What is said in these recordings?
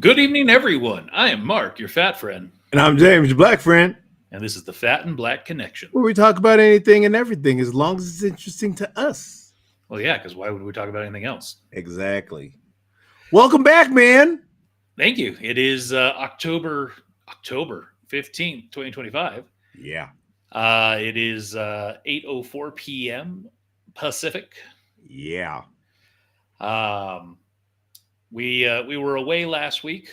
Good evening, everyone. I am Mark, your fat friend, And I'm James, your black friend, and this is the Fat and Black Connection. where we talk about anything and everything as long as it's interesting to us. Well, yeah, because why would we talk about anything else? Exactly. Welcome back, man. Thank you. It is October 15th, 2025. Yeah. It is 8:04 p.m. Pacific. Yeah. We were away last week.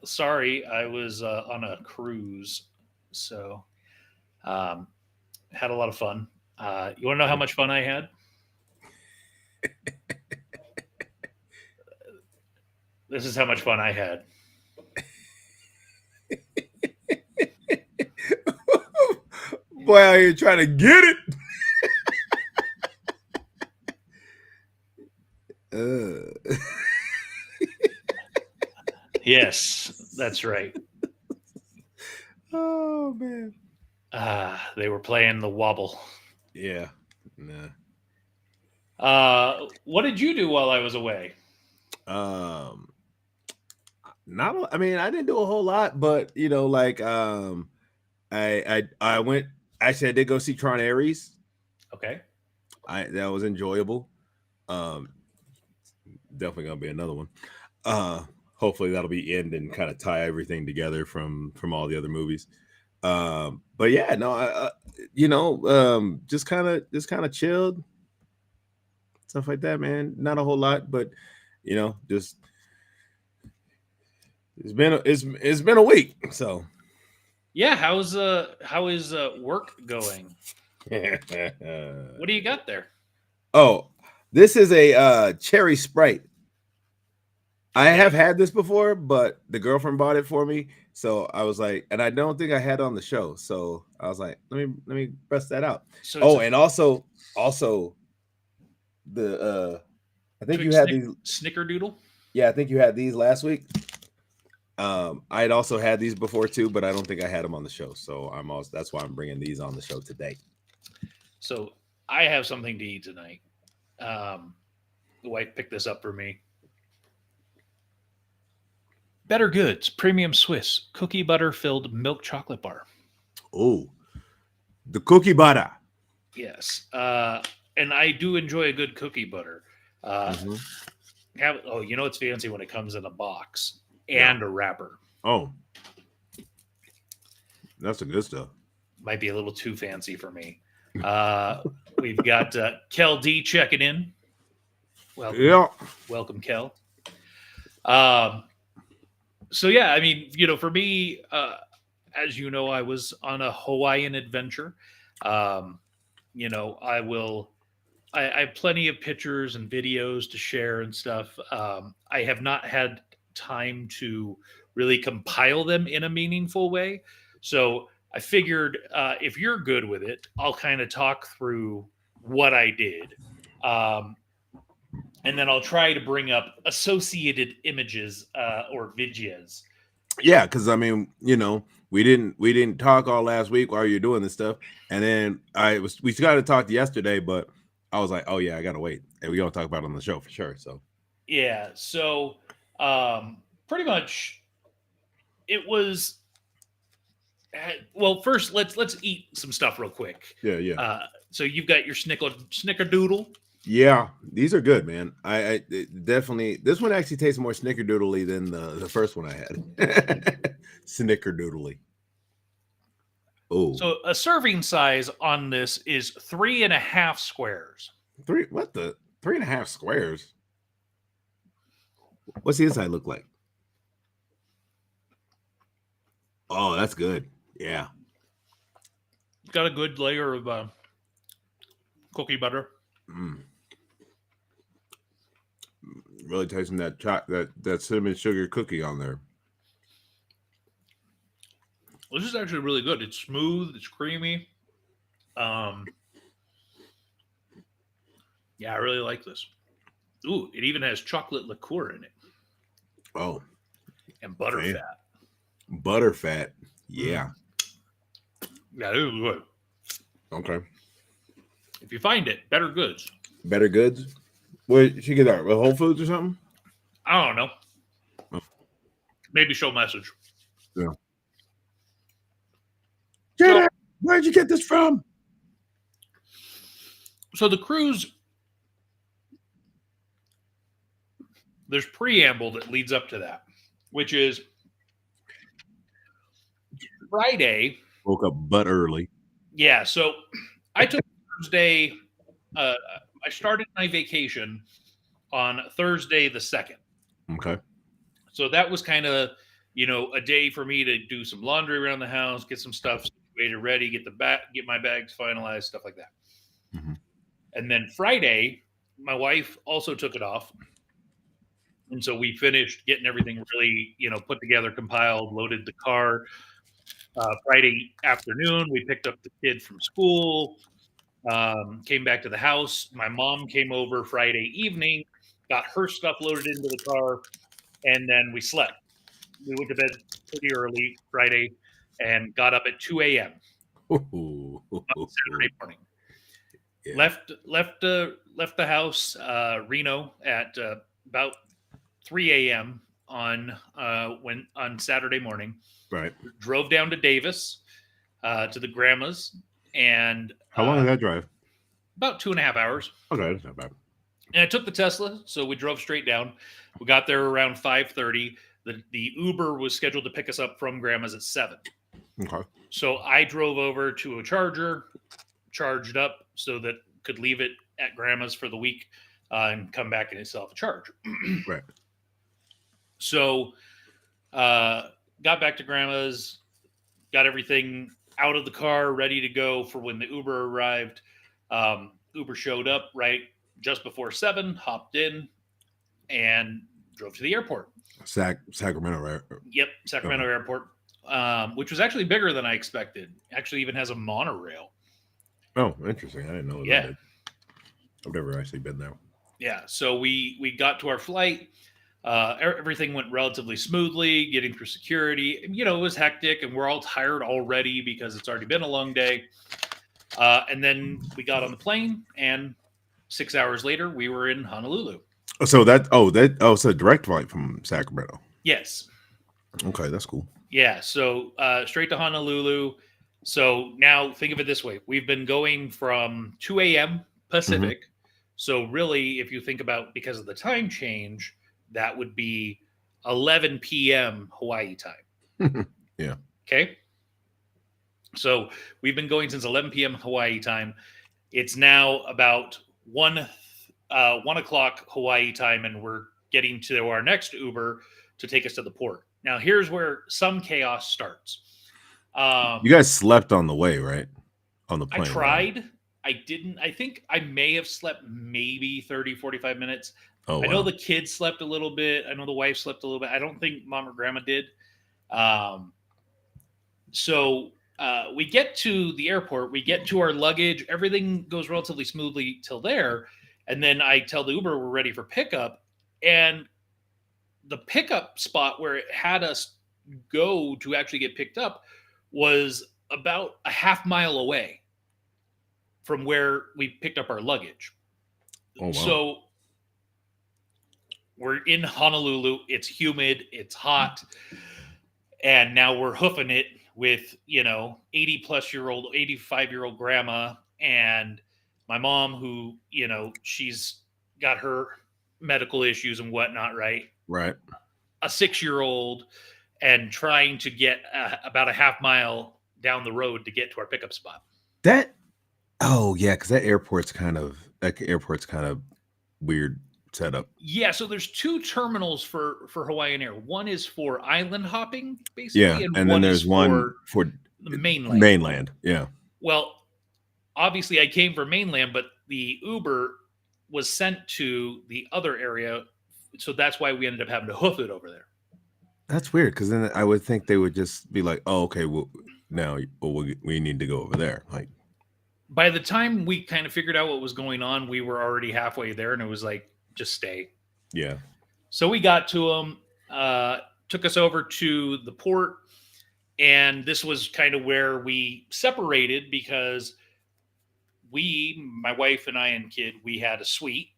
Sorry, I was on a cruise, so had a lot of fun. You want to know how much fun I had? This is how much fun I had. Boy, out here trying to get it. Yes, that's right. Oh, man. They were playing the wobble. Yeah. Nah. What did you do while I was away? Not. I mean, I didn't do a whole lot, but I went. Actually, I did go see Tron Ares. Okay. That was enjoyable. Definitely gonna be another one. Hopefully that'll be end and kind of tie everything together from all the other movies. But yeah, no, just kind of chilled, stuff like that, man. Not a whole lot, but just it's been a week, so yeah. How is work going? What do you got there? Oh, this is a cherry Sprite. I have had this before, but the girlfriend bought it for me. So I was like, and I don't think I had it on the show. So I was like, let me press that out. So and also the I think you had these Snickerdoodle. Yeah, I think you had these last week. I'd also had these before too, but I don't think I had them on the show. So that's why I'm bringing these on the show today. So I have something to eat tonight. The wife picked this up for me. Better Goods Premium Swiss Cookie Butter Filled Milk Chocolate Bar. Oh, the cookie butter. Yes. And I do enjoy a good cookie butter. It's fancy when it comes in a box and a wrapper. Oh, that's the good stuff. Might be a little too fancy for me. We've got Kel D checking in. Welcome, Kel. So yeah, I mean, for me, as you know, I was on a Hawaiian adventure. I will I have plenty of pictures and videos to share and stuff. I have not had time to really compile them in a meaningful way. So I figured if you're good with it, I'll kind of talk through what I did. Um, and then I'll try to bring up associated images or videos. Yeah, because I mean, we didn't talk all last week while you're doing this stuff, and then we got to talk yesterday, but I was like, oh yeah, I gotta wait, and we gonna talk about it on the show for sure. So Yeah. So pretty much it was. Well, first let's eat some stuff real quick. yeah. So you've got your snickerdoodle. Yeah, these are good, man. I definitely, this one actually tastes more snickerdoodly than the first one I had. Snickerdoodly. Oh, So a serving size on this is 3.5 squares. what the 3.5 squares? What's the inside look like? Oh, that's good. Yeah. It's got a good layer of cookie butter. Mm. Really tasting that cinnamon sugar cookie on there. This is actually really good. It's smooth. It's creamy. Yeah, I really like this. Ooh, it even has chocolate liqueur in it Oh, and butter man. fat. Butter fat. Yeah. Yeah, this is good. Okay. If you find it, Better Goods. Better Goods. Where did you get that? Whole Foods or something? I don't know. Oh. Maybe show message. Yeah. Jared, where'd you get this from? So the cruise, there's preamble that leads up to that, which is Friday. Woke up but early. Yeah, so I took Thursday. I started my vacation on Thursday the 2nd. Okay. So that was kind of, a day for me to do some laundry around the house, get some stuff situated, ready, get my bags finalized, stuff like that. Mm-hmm. And then Friday, my wife also took it off. And so we finished getting everything really, put together, compiled, loaded the car. Friday afternoon, we picked up the kid from school, came back to the house. My mom came over Friday evening, got her stuff loaded into the car, and then we slept. We went to bed pretty early Friday and got up at 2 a.m. on Saturday morning. Yeah. Left the house, Reno, at about 3 a.m. on Saturday morning. Right. Drove down to Davis to the grandma's, and how long did that drive? About 2.5 hours. Okay, that's not bad. And I took the Tesla, so we drove straight down. We got there around 5:30. The Uber was scheduled to pick us up from grandma's at 7. Okay. So I drove over to a charger, charged up so that could leave it at grandma's for the week and come back and itself a charge. Right. So got back to grandma's, got everything out of the car, ready to go for when the Uber arrived. Uber showed up right just before 7, hopped in, and drove to the airport. Sacramento, right? Yep, Sacramento Airport, which was actually bigger than I expected. Actually even has a monorail. Oh, interesting. I didn't know that. Yeah. I've never actually been there. Yeah, so we got to our flight. Everything went relatively smoothly, getting through security. It was hectic, and we're all tired already because it's already been a long day. And then we got on the plane, and 6 hours later, we were in Honolulu. So it's a direct flight from Sacramento. Yes. Okay, that's cool. Yeah, so straight to Honolulu. So now think of it this way. We've been going from 2 a.m. Pacific. Mm-hmm. So really, if you think about, because of the time change, that would be 11 p.m. Hawaii time. Yeah. Okay. So we've been going since 11 p.m. Hawaii time. It's now about 1 o'clock Hawaii time, and we're getting to our next Uber to take us to the port. Now, here's where some chaos starts. You guys slept on the way, right? On the plane. I think I may have slept maybe 30, 45 minutes. Oh I know wow. the kids slept a little bit. I know the wife slept a little bit. I don't think mom or grandma did. Um, so we get to the airport, we get to our luggage, everything goes relatively smoothly till there. And then I tell the Uber we're ready for pickup. And the pickup spot where it had us go to actually get picked up was about a half mile away from where we picked up our luggage. Oh wow. So we're in Honolulu, it's humid, it's hot, and now we're hoofing it with 80 plus year old 85-year-old grandma and my mom who she's got her medical issues and whatnot, right? Right. A 6-year old, and trying to get about a half mile down the road to get to our pickup spot. That. Oh yeah, because that airport's kind of weird setup. Yeah, so there's two terminals for Hawaiian Air. One is for island hopping Yeah, basically, and and then one is there's one for for the mainland. mainland. Yeah. Well, obviously I came from mainland, but the Uber was sent to the other area, so that's why we ended up having to hoof it over there. That's weird because then I would think they would just be like, "Oh, okay, well, now we need to go over there." Like, By the time we kind of figured out what was going on, we were already halfway there, and it was like, just stay. yeah, So we got to them, took us over to the port, and this was kind of where we separated because my wife and I and kid, we had a suite,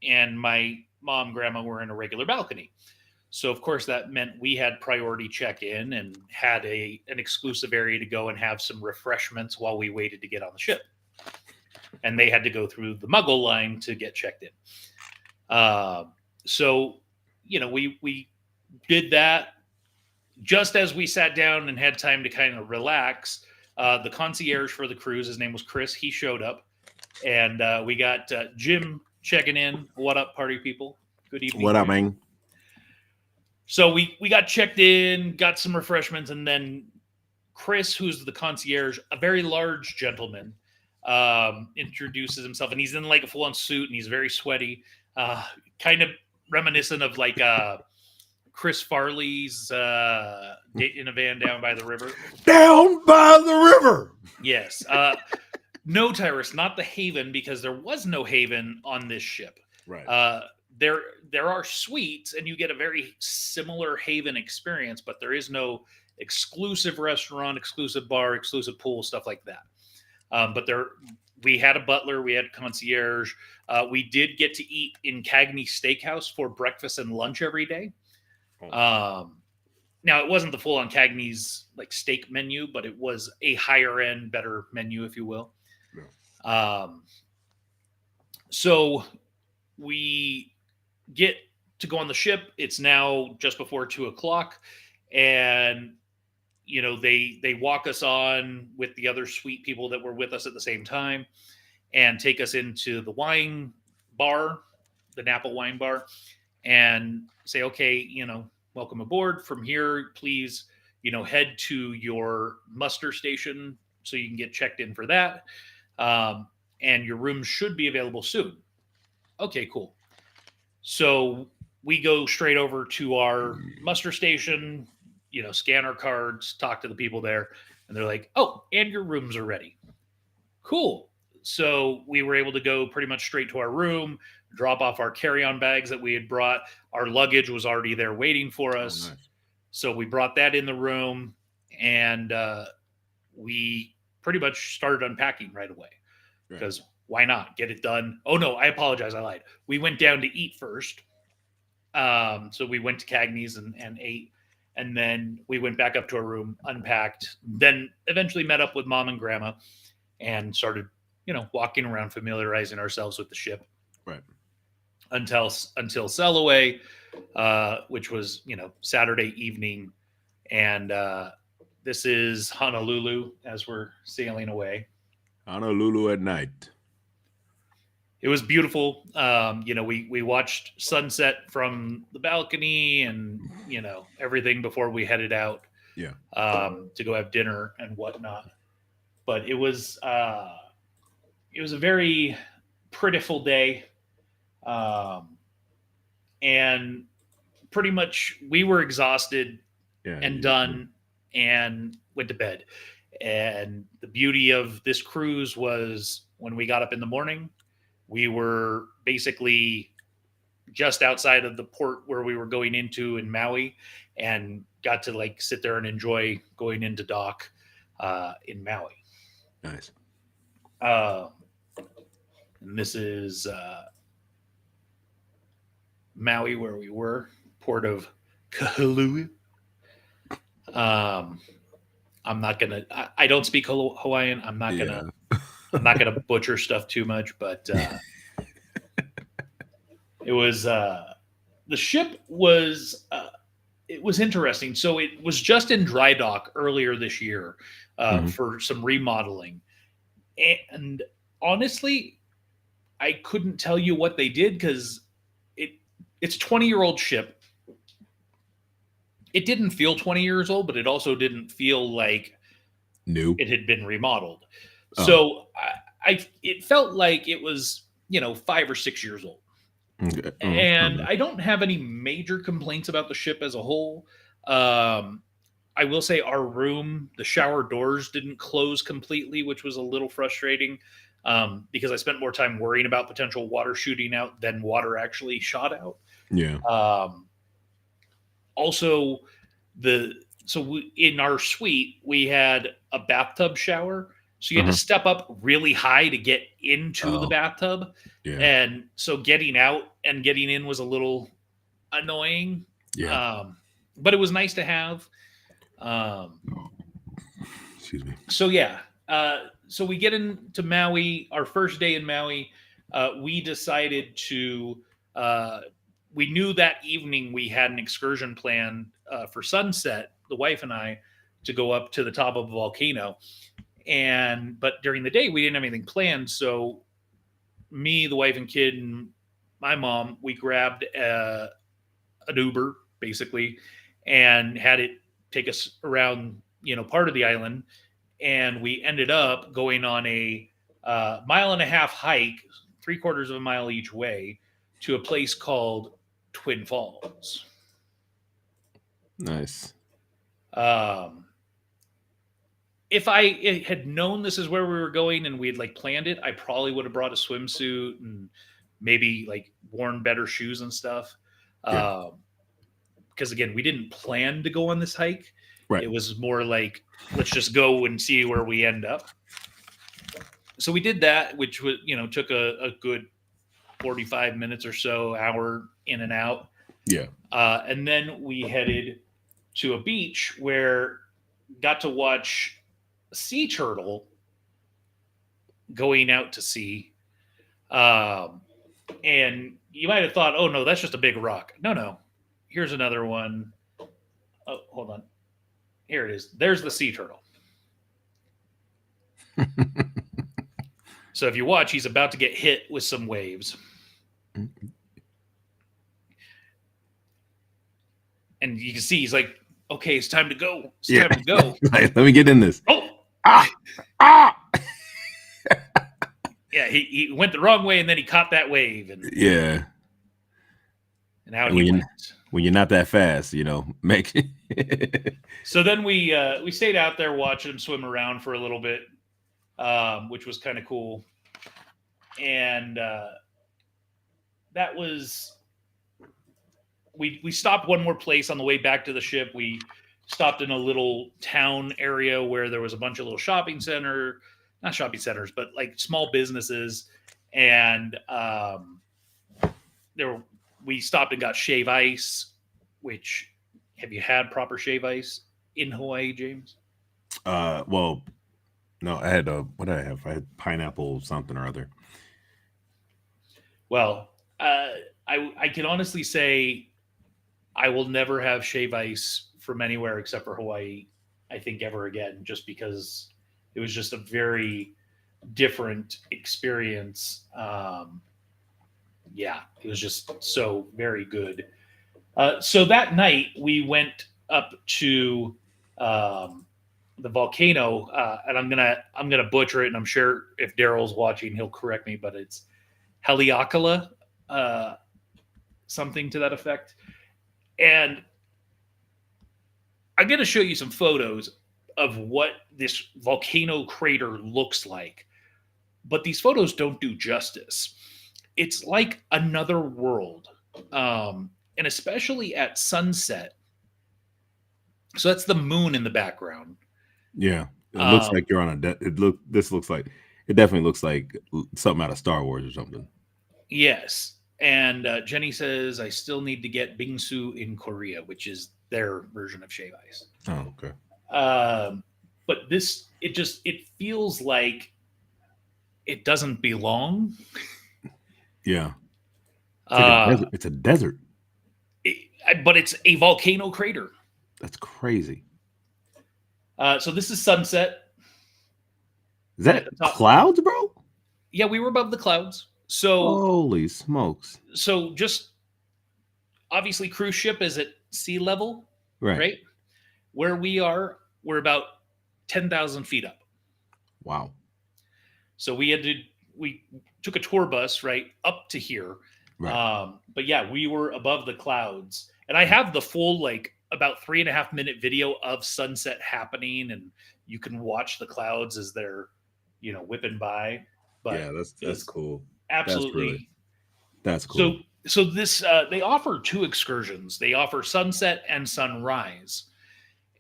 and my mom, grandma were in a regular balcony. So of course that meant we had priority check in and had an exclusive area to go and have some refreshments while we waited to get on the ship. And they had to go through the Muggle line to get checked in. So we did that. Just as we sat down and had time to kind of relax, the concierge for the cruise, his name was Chris, he showed up, and we got Jim checking in. What up, party people? Good evening. what up, Jim. man? So we got checked in, got some refreshments, and then Chris, who's the concierge, a very large gentleman, introduces himself, and he's in like a full-on suit, and he's very sweaty, kind of reminiscent of like Chris Farley's Date in a Van Down by the River. Down by the river. Yes. No, Tyrus, not the Haven, because there was no Haven on this ship. Right. There are suites, and you get a very similar Haven experience, but there is no exclusive restaurant, exclusive bar, exclusive pool, stuff like that. But we had a butler, we had a concierge. We did get to eat in Cagney Steakhouse for breakfast and lunch every day. Now it wasn't the full-on Cagney's like steak menu, but it was a higher end, better menu, if you will. Yeah. So we get to go on the ship. It's now just before 2:00, and they walk us on with the other sweet people that were with us at the same time, and take us into the wine bar, the Napa wine bar, and say, okay, welcome aboard. From here, please, head to your muster station so you can get checked in for that. And your room should be available soon. Okay, cool. So we go straight over to our muster station, scan our cards, talk to the people there, and they're like, oh, and your rooms are ready. Cool. So we were able to go pretty much straight to our room, drop off our carry-on bags that we had brought. Our luggage was already there waiting for us. Oh, nice. So we brought that in the room, and we pretty much started unpacking right away. Because why not? Get it done. Oh, no, I apologize. I lied. We went down to eat first. So we went to Cagney's and ate. And then we went back up to our room, unpacked, then eventually met up with mom and grandma and started, walking around, familiarizing ourselves with the ship. Right. Until sail away, which was, Saturday evening. And this is Honolulu as we're sailing away. Honolulu at night. It was beautiful. We watched sunset from the balcony and, everything before we headed out. Yeah. To go have dinner and whatnot. But it was it was a very prettiful day, um, and pretty much we were exhausted Yeah. and done and went to bed. And the beauty of this cruise was when we got up in the morning, we were basically just outside of the port where we were going into in Maui, and got to like sit there and enjoy going into dock in Maui. Nice. Uh, and this is Maui, where we were, port of Kahului. Um, I'm not gonna. I don't speak Hawaiian. I'm not gonna. Yeah. I'm not gonna butcher stuff too much, but it was the ship was it was interesting. So it was just in dry dock earlier this year Mhm. for some remodeling, and honestly, I couldn't tell you what they did because it it's a 20-year-old ship. It didn't feel 20 years old, but it also didn't feel like New. it had been remodeled. Oh. So it felt like it was 5 or 6 years old. Okay. And Okay. I don't have any major complaints about the ship as a whole. Um, I will say our room, the shower doors didn't close completely, which was a little frustrating because I spent more time worrying about potential water shooting out than water actually shot out. Yeah. Also, in our suite we had a bathtub shower, so you had to step up really high to get into the Oh, bathtub, yeah. and so getting out and getting in was a little annoying. Yeah. But it was nice to have. Um, Excuse me. so yeah, so we get into Maui. Our first day in Maui, we decided to. We knew that evening we had an excursion planned for sunset. The wife and I to go up to the top of a volcano, but during the day we didn't have anything planned. So me, the wife and kid, and my mom, we grabbed an Uber basically, and had it take us around part of the island, and we ended up going on a mile and a half hike, 3/4 of a mile each way, to a place called Twin Falls. Nice. If I had known this is where we were going and we had like planned it, I probably would have brought a swimsuit and maybe like worn better shoes and stuff. Yeah. Because again, we didn't plan to go on this hike. Right. It was more like, let's just go and see where we end up. So we did that, which was, took a good 45 minutes or so, hour in and out. Yeah. And then we headed to a beach where got to watch a sea turtle going out to sea. And you might have thought, oh no, that's just a big rock. No. Here's another one. Oh, hold on. Here it is. There's the sea turtle. So if you watch, he's about to get hit with some waves. And you can see he's like, okay, it's time to go. It's time to go. Let me get in this. Oh! Ah! Yeah, he went the wrong way, and then he caught that wave. And out he went. When you're not that fast, make So then we stayed out there watching him swim around for a little bit, which was kind of cool. And that was we stopped one more place on the way back to the ship. We stopped in a little town area where there was a bunch of little not shopping centers, but like small businesses. And we stopped and got shave ice, which, have you had proper shave ice in Hawaii, James? Well, no, I had what did I have? I had pineapple something or other. Well, I can honestly say I will never have shave ice from anywhere except for Hawaii, I think, ever again, just because it was just a very different experience. Yeah, it was just so very good. So that night we went up to the volcano, and I'm gonna butcher it, and I'm sure if Daryl's watching, he'll correct me, but it's Haleakala, something to that effect. And I'm gonna show you some photos of what this volcano crater looks like, but these photos don't do justice. It's like another world, and especially at sunset. So that's the moon in the background. Yeah, it looks Um, like you're on a. This looks like it definitely looks like something out of Star Wars or something. yes. And Jenny says, I still need to get bingsu in Korea, which is their version of shave ice. Oh, okay. But it feels like it doesn't belong. Yeah, it's like a Uh, desert. It's a desert. but it's a volcano crater. That's crazy. So this is sunset Is that at the top. clouds, bro? Yeah, we were above the clouds. So Holy smokes! just obviously cruise ship is at sea level, Right. right? Where we are, we're about 10,000 feet up. Wow. So we took a tour bus right up to here. Right. But yeah, we were above the clouds, and I have the full like about 3.5 minute video of sunset happening, and you can watch the clouds as they're whipping by. But Yeah, that's it's cool. absolutely That's cool. so this they offer two excursions. They offer sunset and sunrise.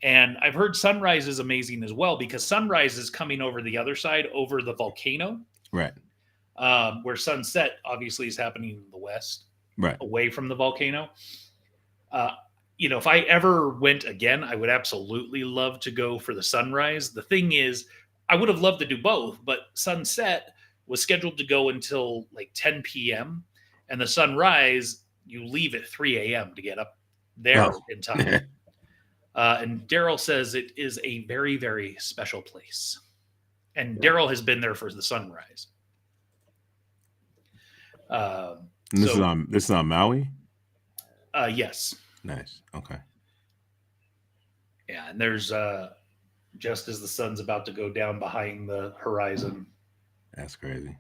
And I've heard sunrise is amazing as well, because sunrise is coming over the other side, over the volcano, Right. where sunset obviously is happening in the west, Right. away from the volcano. Uh, if I ever went again, I would absolutely love to go for the sunrise. The thing is, I would have loved to do both, but sunset was scheduled to go until like 10 p.m. and the sunrise, you leave at 3 a.m. to get up there Oh. in time. And Daryl says it is a very, very special place. And Daryl has been there for the sunrise. And this is on Maui. Yes. Nice. Okay. Yeah, and there's just as the sun's about to go down behind the horizon. That's crazy.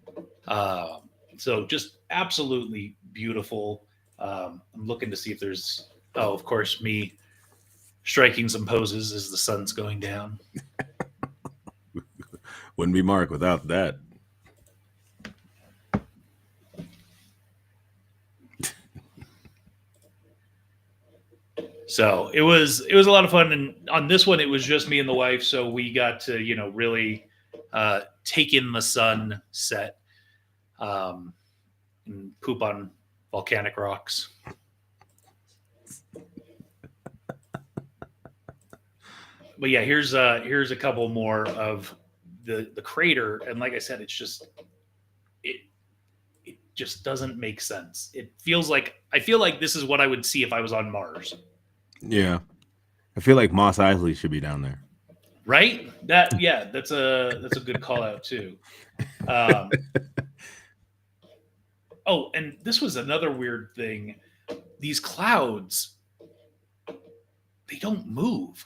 So just absolutely beautiful. I'm looking to see if there's of course, me striking some poses as the sun's going down. Wouldn't be Mark without that. So it was a lot of fun, and on this one it was just me and the wife, so we got to really take in the sunset, and poop on volcanic rocks. But yeah, here's a couple more of the crater, and like I said, it just doesn't make sense. I feel like this is what I would see if I was on Mars. Yeah, I feel like Moss Eisley should be down there. Right? That's a good call out too. Oh, and this was another weird thing. These clouds, they don't move.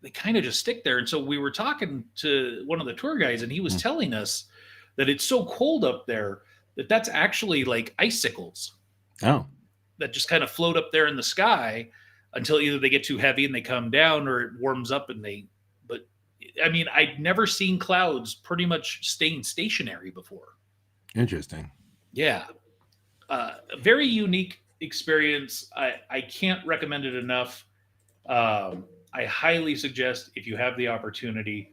They kind of just stick there. And so we were talking to one of the tour guides, and he was telling us that it's so cold up there that's actually like icicles. Oh. That just kind of float up there in the sky until either they get too heavy and they come down, or it warms up and but I mean, I'd never seen clouds pretty much staying stationary before. Interesting. Yeah. A very unique experience. I can't recommend it enough. I highly suggest, if you have the opportunity,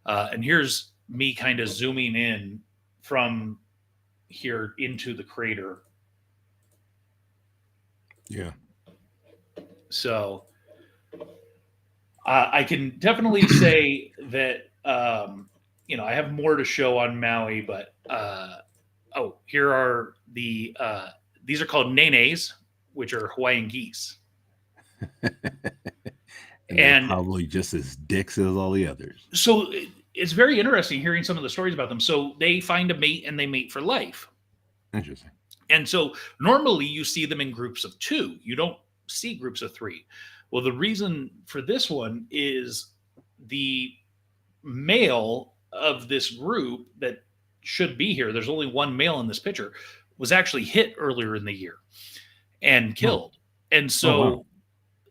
and here's me kind of zooming in from here into the crater. Yeah. So I can definitely say that, I have more to show on Maui, but here are these are called nenes, which are Hawaiian geese. and probably just as dicks as all the others. So it's very interesting hearing some of the stories about them. So they find a mate and they mate for life. Interesting. And so normally you see them in groups of 2. You don't see groups of 3. Well, the reason for this one is the male of this group that should be here, there's only one male in this picture, was actually hit earlier in the year and killed. And so wow.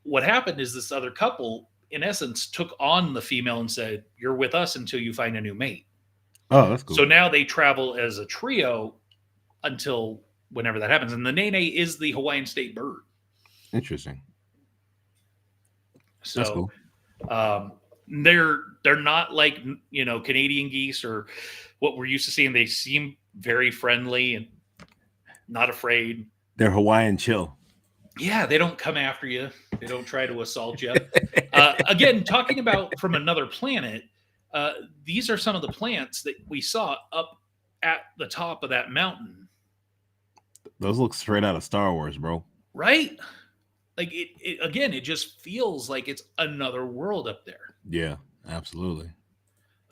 what happened is this other couple, in essence, took on the female and said, "You're with us until you find a new mate." Oh, that's cool. So now they travel as a trio until whenever that happens. And the nene is the Hawaiian state bird. Interesting. So That's cool. They're not like, you know, Canadian geese or what we're used to seeing. They seem very friendly and not afraid. They're Hawaiian chill. Yeah, they don't come after you. They don't try to assault you. Again, talking about from another planet, these are some of the plants that we saw up at the top of that mountain. Those look straight out of Star Wars, bro. Right? Like again, it just feels like it's another world up there. Yeah, absolutely.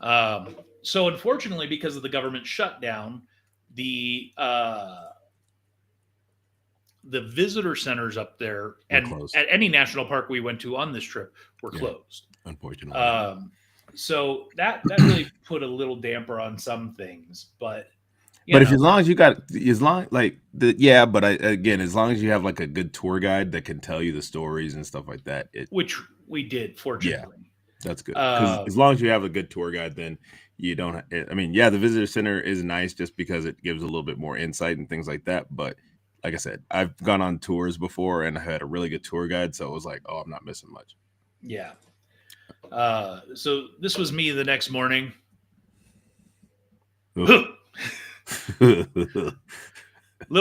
So unfortunately, because of the government shutdown, the visitor centers up there and closed. at any national park we went to on this trip were closed. Unfortunately. So that really put a little damper on some things, but as long as you got as long but again, as long as you have like a good tour guide that can tell you the stories and stuff like that, which we did, fortunately. Yeah, that's good. As long as you have a good tour guide, then you don't. I mean, yeah, the visitor center is nice just because it gives a little bit more insight and things like that. But like I said, I've gone on tours before and I had a really good tour guide, so it was like, oh, I'm not missing much. Yeah. So this was me the next morning. Little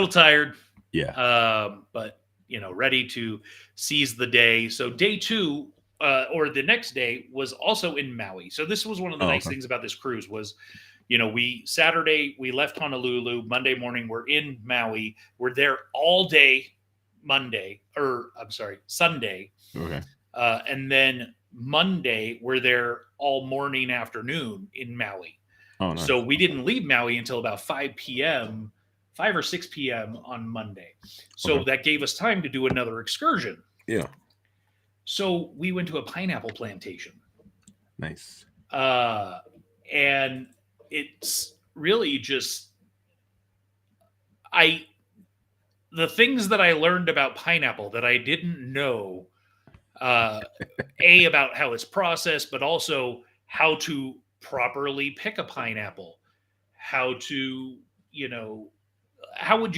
tired. Yeah. But you know, ready to seize the day. So day 2, or the next day, was also in Maui. So this was one of the nice things about this cruise was, you know, Saturday we left Honolulu. Monday morning we're in Maui. We're there all day Sunday. Okay. And then Monday we're there all morning, afternoon in Maui. Oh, nice. So we didn't leave Maui until about 5 or 6 p.m. on Monday. So that gave us time to do another excursion. Yeah. So we went to a pineapple plantation. Nice. And it's really just the things that I learned about pineapple that I didn't know, about how it's processed, but also how to properly pick a pineapple, how would you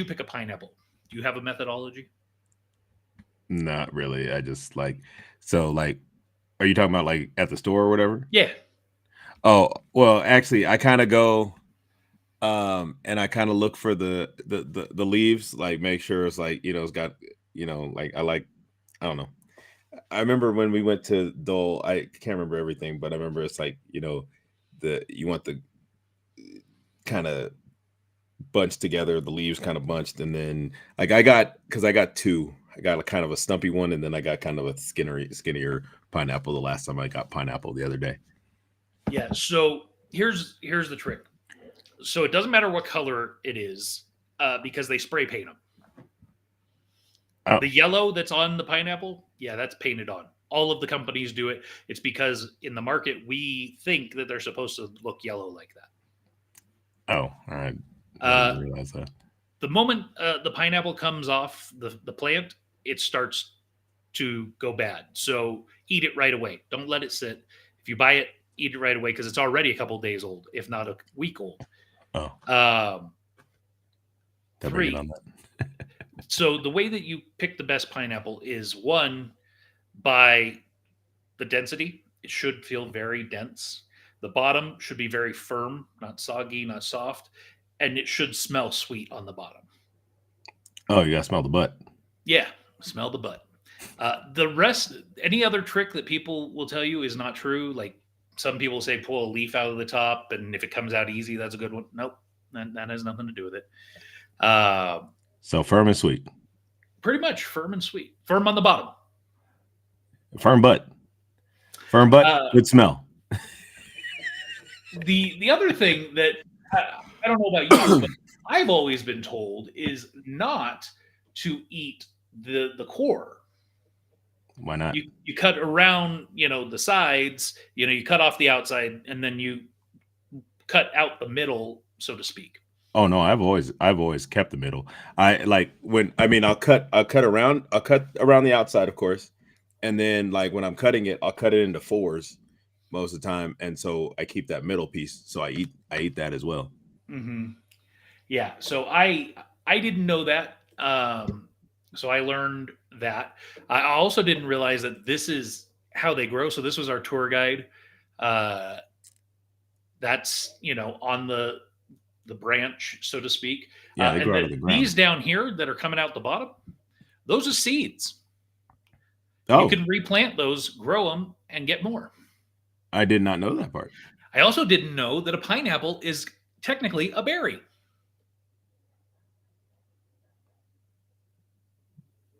pick a pineapple? Do you have a methodology? Not really. I just are you talking about like at the store or whatever? Yeah. Oh, well, actually I kind of go and I kind of look for the leaves, like make sure it's like, you know, it's got, you know, like I don't know. I remember when we went to Dole, I can't remember everything, but I remember it's like, you know, you want the kind of bunched together, the leaves kind of bunched, and then like I got 2. I got a kind of a stumpy one, and then I got kind of a skinnier pineapple the last time I got pineapple the other day. Yeah, so here's the trick. So it doesn't matter what color it is, because they spray paint them. Oh. The yellow that's on the pineapple, yeah, that's painted on. All of the companies do it. It's because in the market, we think that they're supposed to look yellow like that. Oh, all right. I didn't realize that. The moment the pineapple comes off the plant, it starts to go bad. So eat it right away. Don't let it sit. If you buy it, eat it right away because it's already a couple of days old, if not a week old. Oh. 3. So the way that you pick the best pineapple is 1, by the density. It should feel very dense. The bottom should be very firm, not soggy, not soft. And it should smell sweet on the bottom. Oh, you gotta smell the butt. Yeah, smell the butt. The rest, any other trick that people will tell you is not true. Like some people say pull a leaf out of the top, and if it comes out easy, that's a good one. Nope, that has nothing to do with it. So firm and sweet. Pretty much firm and sweet. Firm on the bottom. Firm butt. Firm butt, good smell. The other thing that I don't know about you, but I've always been told is not to eat the core. Why not? You cut around, the sides, you cut off the outside and then you cut out the middle, so to speak. Oh no, I've always kept the middle. I like when I mean I'll cut around the outside, of course, and then like when I'm cutting it, I'll cut it into fours most of the time, and so I keep that middle piece. So I eat that as well. Hmm. Yeah. So I didn't know that. So I learned that. I also didn't realize that this is how they grow. So this was our tour guide. Uh, that's on the branch, so to speak. Yeah, they And grow out of then the these ground. down here that are coming out the bottom, those are seeds. You Oh, can replant those, grow them, and get more. I did not know that part. I also didn't know that a pineapple is technically a berry.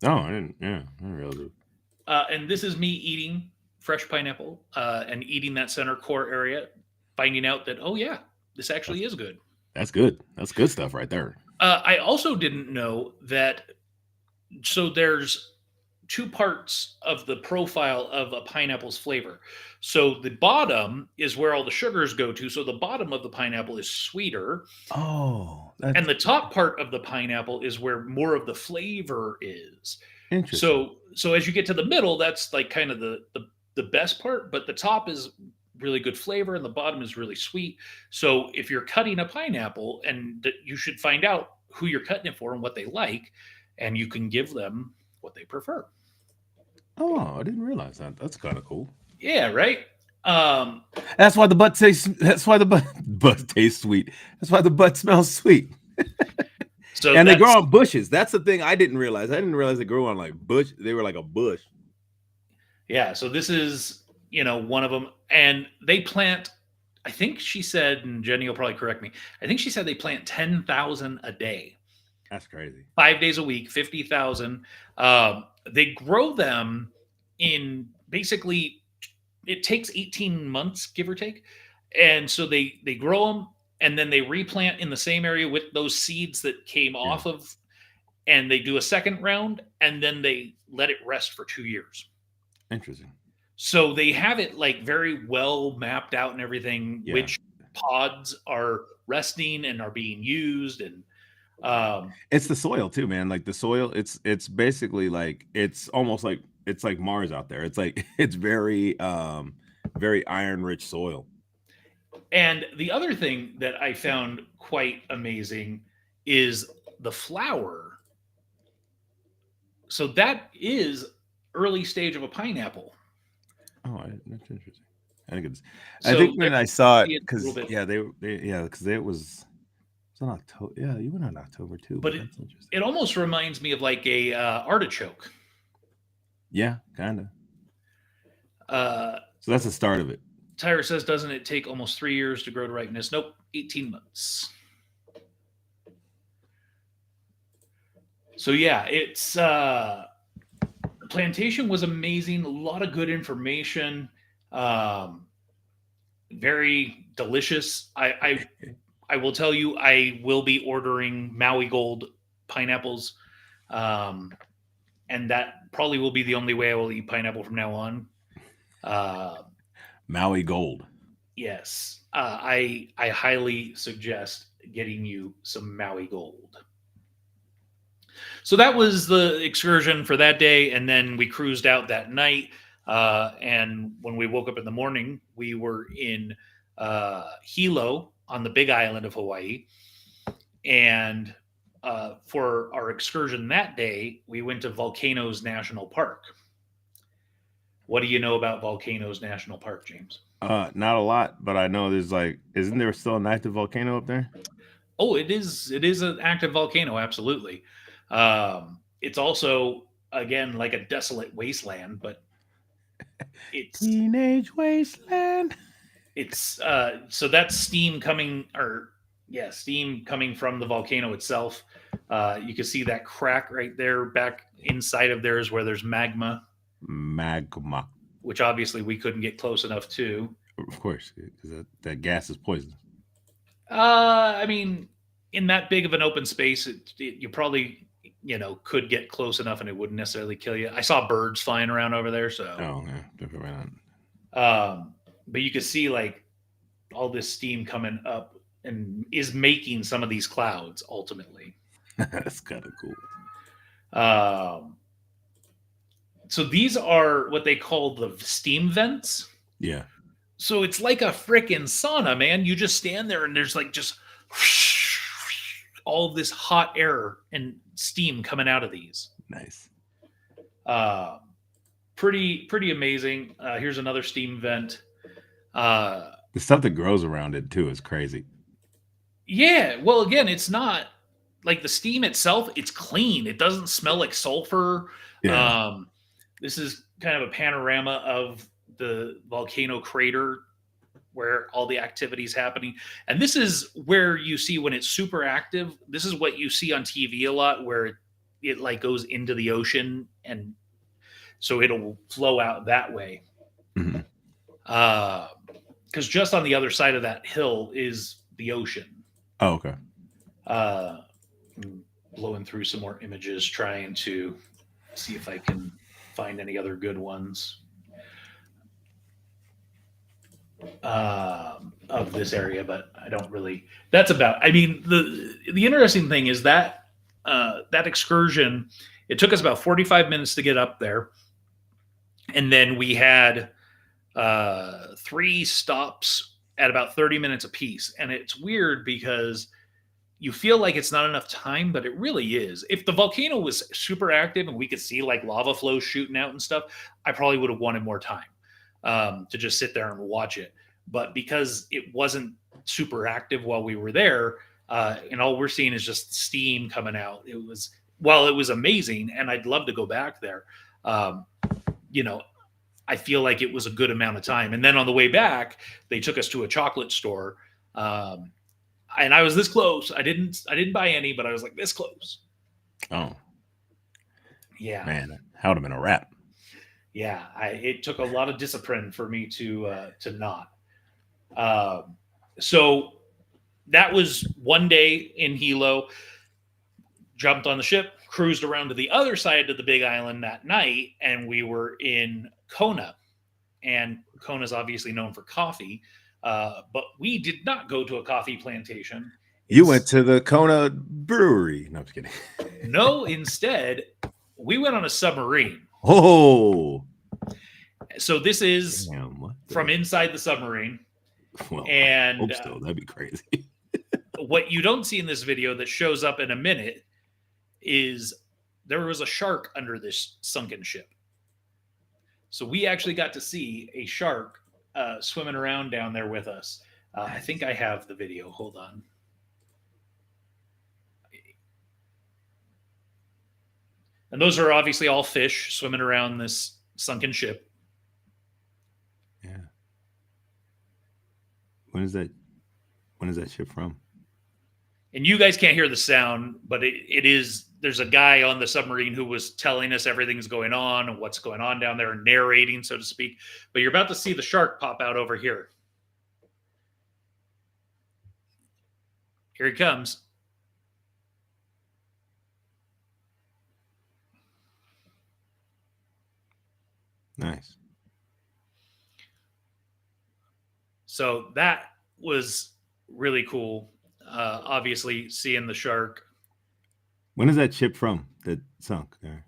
Oh, I didn't. Yeah, I didn't realize it. And this is me eating fresh pineapple and eating that center core area, finding out that, oh, yeah, this That's actually is good. that's good. That's good stuff right there. I also didn't know that. So there's two parts of the profile of a pineapple's flavor. So the bottom is where all the sugars go to. So the bottom of the pineapple is sweeter, Oh, and that's the top part of the pineapple is where more of the flavor is. interesting. So as you get to the middle, that's like kind of the best part, but the top is really good flavor and the bottom is really sweet. So if you're cutting a pineapple, and you should find out who you're cutting it for and what they like, and you can give them what they prefer. Oh, I didn't realize that. That's kind of cool. Yeah, right. Um, That's why the butt tastes. That's why the butt tastes sweet. That's why the butt smells sweet. so And they that's grow on bushes. That's the thing I didn't realize. I didn't realize they grew on like bush. They were like a bush. Yeah. So this is one of them, and they plant. I think she said, and Jenny will probably correct me. I think she said they plant 10,000 a day. That's crazy. 5 days a week, 50,000. They grow them in basically, it takes 18 months, give or take. And so they grow them and then they replant in the same area with those seeds that came Yeah, off of, and they do a second round and then they let it rest for 2 years. interesting. So they have it like very well mapped out and everything, Yeah, which pods are resting and are being used. And um, it's the soil too, man. Like the soil, it's basically like it's almost like it's like Mars out there. It's like it's very iron rich soil. And the other thing that I found quite amazing is the flower. So that is early stage of a pineapple. Oh, that's interesting. I think it's. I So think there when I saw it, is a little because bit, yeah, because it was it's in October. Yeah, you went in October too, but but it, that's interesting. it almost reminds me of like a artichoke. Yeah, kind of. Uh, So that's the start of it. Tyra says, doesn't it take almost 3 years to grow to ripeness? Nope, 18 months. So yeah, it's the plantation was amazing. A lot of good information. Um, very delicious. I will tell you, I will be ordering Maui Gold pineapples, um, and that probably will be the only way I will eat pineapple from now on. Uh, Maui Gold. yes, I highly suggest getting you some Maui Gold. So that was the excursion for that day, and then we cruised out that night. And when we woke up in the morning, we were in Hilo on the Big Island of Hawaii. And for our excursion that day, we went to Volcanoes National Park. What do you know about Volcanoes National Park, James? Not a lot, but I know there's like, isn't there still an active volcano up there? Oh, it is. It is an active volcano, absolutely. It's also again like a desolate wasteland, but it's Teenage Wasteland. so that's steam coming, or yeah, steam coming from the volcano itself. You can see that crack right there back inside of there is where there's magma, Magma. which obviously we couldn't get close enough to. Of course, because that gas is poisonous. I mean, in that big of an open space, you probably could get close enough and it wouldn't necessarily kill you. I saw birds flying around over there, so Oh yeah, definitely but you could see like all this steam coming up and is making some of these clouds ultimately. not. That's kind of cool. Um, so these are what they call the steam vents. Yeah. So it's like a freaking sauna, man. You just stand there and there's like just all of this hot air and steam coming out of these. Nice. Pretty amazing. Here's another steam vent. The stuff that grows around it too is crazy. Yeah. Well, again, it's not like the steam itself. It's clean. It doesn't smell like sulfur. Yeah. This is kind of a panorama of the volcano crater where all the activity is happening. And this is where you see when it's super active. This is what you see on TV a lot, where it like goes into the ocean, and so it'll flow out that way. Mhm. Because just on the other side of that hill is the ocean. Oh, okay. I'm blowing through some more images, trying to see if I can find any other good ones of this area, but I don't really. That's about. I mean, the interesting thing is that that excursion. It took us about 45 minutes to get up there, and then we had 3 stops at about 30 minutes apiece. And it's weird because you feel like it's not enough time, but it really is. If the volcano was super active and we could see like lava flows shooting out and stuff, I probably would have wanted more time to just sit there and watch it. But because it wasn't super active while we were there, and all we're seeing is just steam coming out, it was amazing, and I'd love to go back there. I feel like it was a good amount of time. And then on the way back, they took us to a chocolate store. And I was this close. I didn't buy any, but I was like this close. Oh. Yeah. Man, that would have been a wrap. Yeah. It took a lot of discipline for me to not. So that was one day in Hilo. Jumped on the ship, cruised around to the other side of the Big Island that night, and we were in Kona. And Kona is obviously known for coffee, but we did not go to a coffee plantation. You went to the Kona Brewery. No, I'm just kidding. No, instead, we went on a submarine. Oh. So this is Damn, from inside the submarine. Well, and I hope so. That'd be crazy. What you don't see in this video that shows up in a minute is there was a shark under this sunken ship. So we actually got to see a shark swimming around down there with us. I think I have the video. Hold on. And those are obviously all fish swimming around this sunken ship. Yeah. When is that ship from? And you guys can't hear the sound, but it is. There's a guy on the submarine who was telling us everything's going on and what's going on down there, narrating, so to speak. But you're about to see the shark pop out over here. Here he comes. Nice. So that was really cool. Obviously, seeing the shark. When is that ship from that sunk there?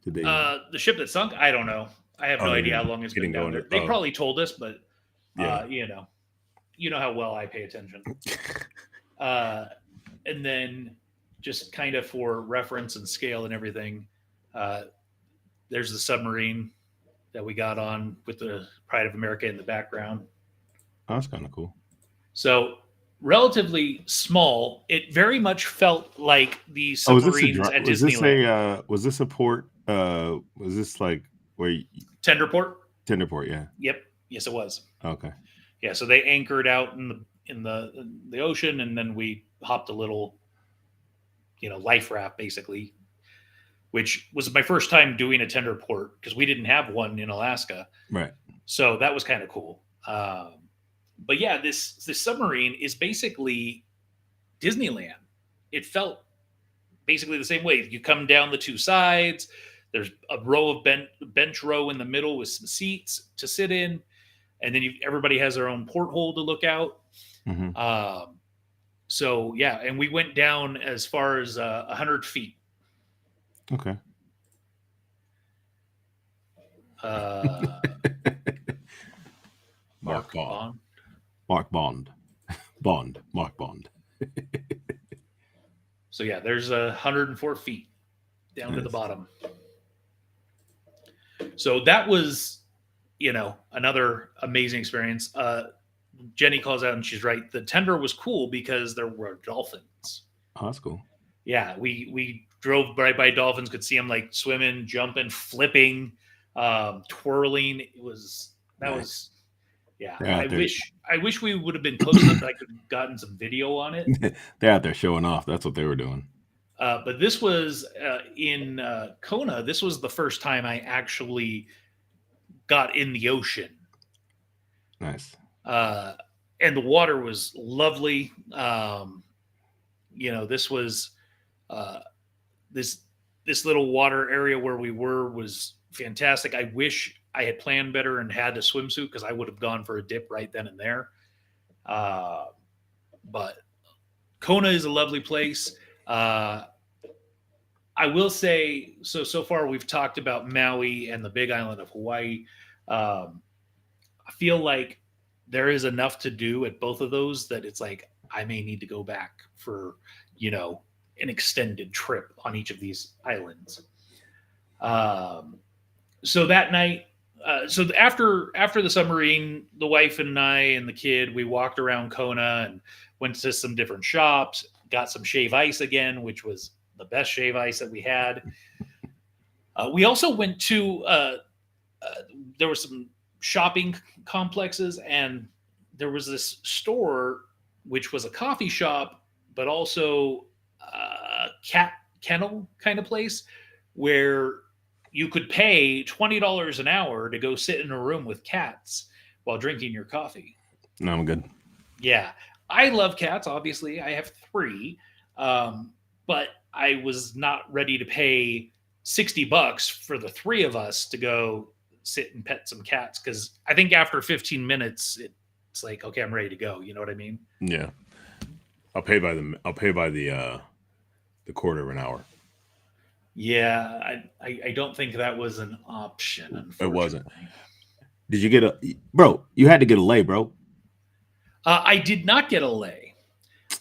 Did they? The ship that sunk? I don't know. I have no idea how long it's been down there. They probably told us, but you know how well I pay attention. And then, just kind of for reference and scale and everything, there's the submarine that we got on with the Pride of America in the background. Oh, that's kind of cool. So relatively small. It very much felt like the submarines at Disneyland. Was this a port? Was this like where? Tenderport. Tenderport, yeah. Yep. Yes, it was. Okay. Yeah. So they anchored out in the ocean, and then we hopped a little, life raft basically, which was my first time doing a tender port because we didn't have one in Alaska. Right. So that was kind of cool. But yeah, this submarine is basically Disneyland. It felt basically the same way. You come down the two sides. There's a row of bench row in the middle with some seats to sit in, and then everybody has their own porthole to look out. Mm-hmm. So yeah, and we went down as far as 100 feet. Okay. Mark Bond. Mark Bond. Bond. Mark Bond. So yeah, there's 104 feet down to the Nice. bottom. So that was, another amazing experience. Jenny calls out and she's right. The tender was cool because there were dolphins. Oh, that's cool. Yeah, we drove right by dolphins, could see them like swimming, jumping, flipping, twirling. Yeah. I wish we would have been close enough that I could have gotten some video on it. They're out there showing off. That's what they were doing. But this was in Kona. This was the first time I actually got in the ocean. Nice. And the water was lovely. This was this little water area where we were was fantastic. I wish I had planned better and had a swimsuit because I would have gone for a dip right then and there. But Kona is a lovely place. I will say, so far we've talked about Maui and the Big Island of Hawaii. I feel like there is enough to do at both of those that it's like I may need to go back for, an extended trip on each of these islands. So that night, so after the submarine, the wife and I and the kid, we walked around Kona and went to some different shops, got some shave ice again, which was the best shave ice that we had. We also went to, there were some shopping complexes, and there was this store, which was a coffee shop, but also a cat kennel kind of place where you could pay $20 an hour to go sit in a room with cats while drinking your coffee. No, I'm good. Yeah. I love cats. Obviously I have 3. But I was not ready to pay $60 for the 3 of us to go sit and pet some cats. Cause I think after 15 minutes, it's like, okay, I'm ready to go. You know what I mean? Yeah. I'll pay by the quarter of an hour. Yeah, I don't think that was an option. It wasn't. Did you get bro? You had to get a lei, bro. I did not get a lei.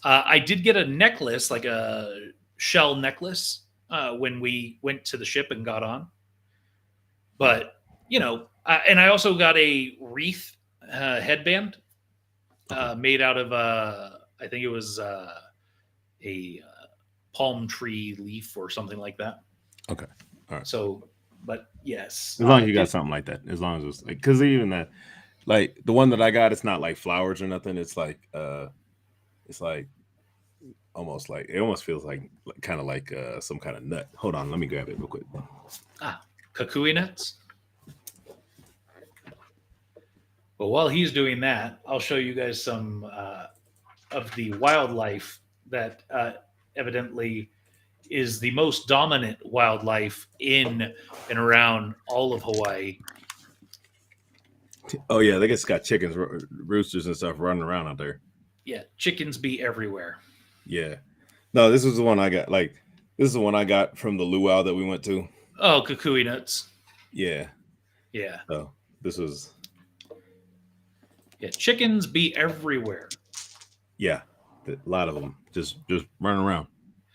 I did get a necklace, like a shell necklace, when we went to the ship and got on. But and I also got a wreath headband made out of I think it was a palm tree leaf or something like that. Okay. All right. So, but yes. As long as you got something like that. As long as it's like, because even that, like the one that I got, it's not like flowers or nothing. It's like almost like, it almost feels like kind of like some kind of nut. Hold on. Let me grab it real quick. Kukui nuts. Well, while he's doing that, I'll show you guys some of the wildlife that evidently is the most dominant wildlife in and around all of Hawaii. Oh yeah, they just got chickens, roosters, and stuff running around out there. Yeah, chickens be everywhere. Yeah, no, this was the one I got. Like, this is the one I got from the luau that we went to. Oh, kukui nuts. Yeah. Yeah. Oh, this was. Yeah, chickens be everywhere. Yeah, a lot of them just running around,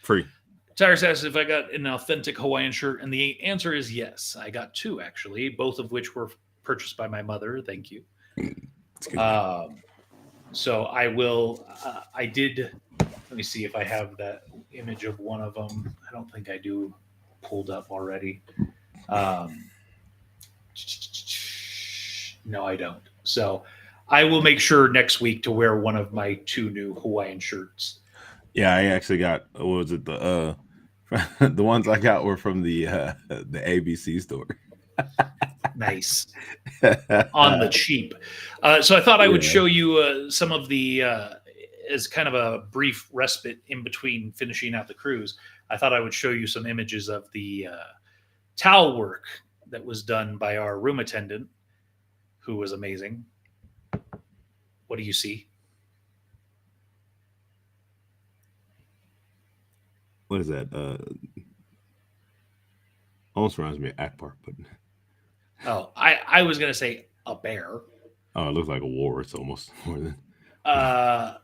free. Tyrus asked if I got an authentic Hawaiian shirt, and the answer is yes. I got 2 actually, both of which were purchased by my mother. Thank you. So I will. I did. Let me see if I have that image of one of them. I don't think I do pulled up already. No, I don't. So I will make sure next week to wear one of my 2 new Hawaiian shirts. Yeah, I actually got. What was it? The the ones I got were from the ABC store. Nice. On the cheap. So I thought I would show you some of the as kind of a brief respite in between finishing out the cruise. I thought I would show you some images of the towel work that was done by our room attendant, who was amazing. What do you see? What is that? Almost reminds me of Akbar, but Oh, I was gonna say a bear. oh, it looks like a war. It's almost more than. Uh,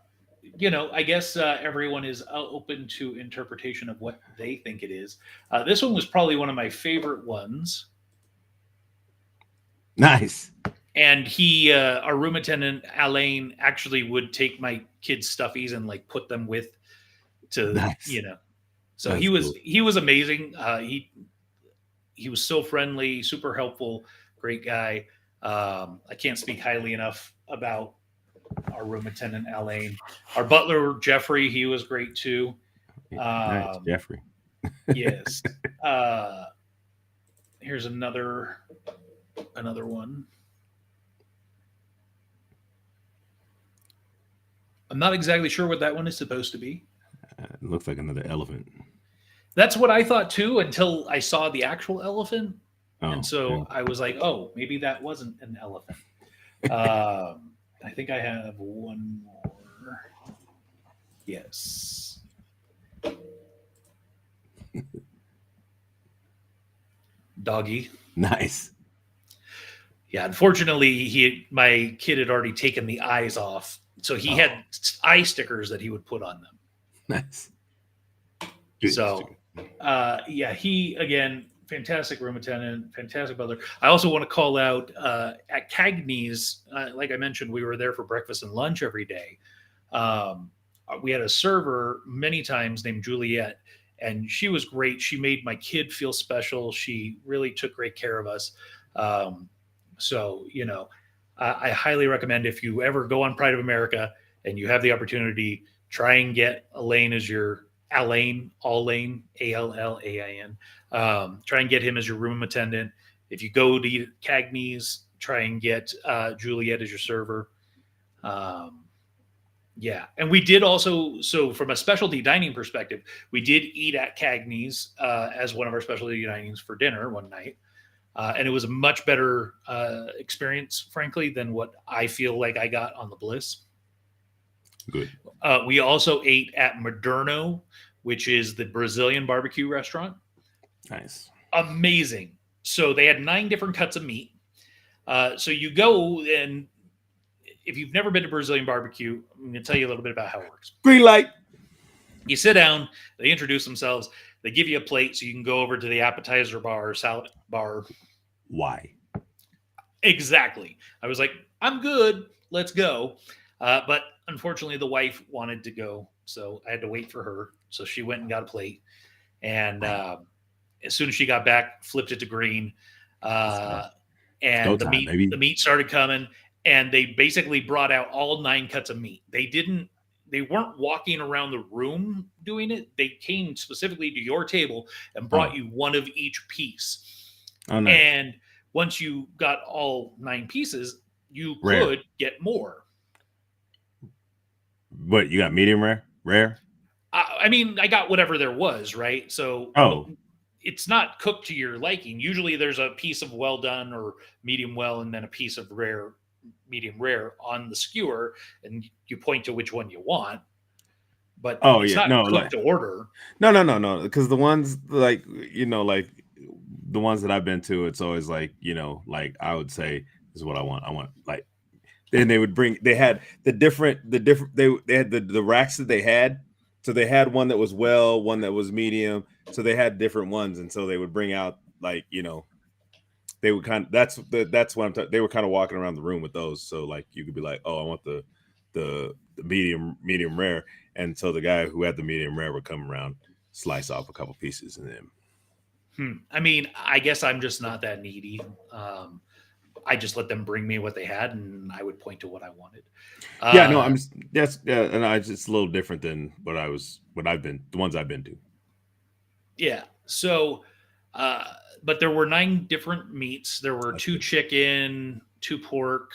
I guess everyone is open to interpretation of what they think it is. This one was probably one of my favorite ones. Nice. And our room attendant, Alain, actually would take my kids' stuffies and like put them with to, Nice. So That's he cool. was amazing. He was so friendly, super helpful, great guy. I can't speak highly enough about our room attendant, Alain. Our butler, Jeffrey, he was great too. Nice, Jeffrey. Yes. Here's another one. I'm not exactly sure what that one is supposed to be. It looks like another elephant. That's what I thought too until I saw the actual elephant. Oh, And so yeah. I was like, oh, maybe that wasn't an elephant. I think I have one more. Yes. Doggy. Nice. Yeah, unfortunately, my kid had already taken the eyes off, so he had eye stickers that he would put on them. Nice. Good. So, yeah, he again, fantastic room attendant, fantastic butler. I also want to call out at Cagney's. Like I mentioned, we were there for breakfast and lunch every day. We had a server many times named Juliet, and she was great. She made my kid feel special. She really took great care of us. So, I highly recommend if you ever go on Pride of America and you have the opportunity, try and get Alain as your Allain, Allain. Try and get him as your room attendant. If you go to Cagney's, try and get Juliet as your server. Yeah, and we did also, so from a specialty dining perspective, we did eat at Cagney's as one of our specialty dinings for dinner one night. And it was a much better experience, frankly, than what I feel like I got on the Bliss. Good. We also ate at Moderno, which is the Brazilian barbecue restaurant. Nice. Amazing. So they had 9 different cuts of meat. So you go, and if you've never been to Brazilian barbecue, I'm going to tell you a little bit about how it works. Green light. You sit down, they introduce themselves, they give you a plate so you can go over to the appetizer bar or salad bar. Why? Exactly. I was like, I'm good. Let's go. But unfortunately, the wife wanted to go. So I had to wait for her. So she went and got a plate. And as soon as she got back, flipped it to green. And the meat started coming. And they basically brought out all 9 cuts of meat. They weren't walking around the room doing it. They came specifically to your table and brought you one of each piece. Oh, nice. And once you got all 9 pieces, you could get more. What, you got medium rare? Rare? I mean, I got whatever there was, right? So it's not cooked to your liking. Usually there's a piece of well done or medium well and then a piece of rare, medium rare on the skewer, and you point to which one you want. But it's not cooked to order. No. Because the ones like the ones that I've been to, it's always like, like I would say, this is what I want. I want like, then they had they had the racks that they had. So they had one that was well, one that was medium. So they had different ones. And so they would bring out like, they would that's what I'm talking. They were kind of walking around the room with those. So like, you could be like, oh, I want the medium rare. And so the guy who had the medium rare would come around, slice off a couple pieces, and then. I mean, I guess I'm just not that needy. I just let them bring me what they had, and I would point to what I wanted. And it's a little different than the ones I've been to. Yeah. So, but there were 9 different meats. There were 2 chicken, 2 pork.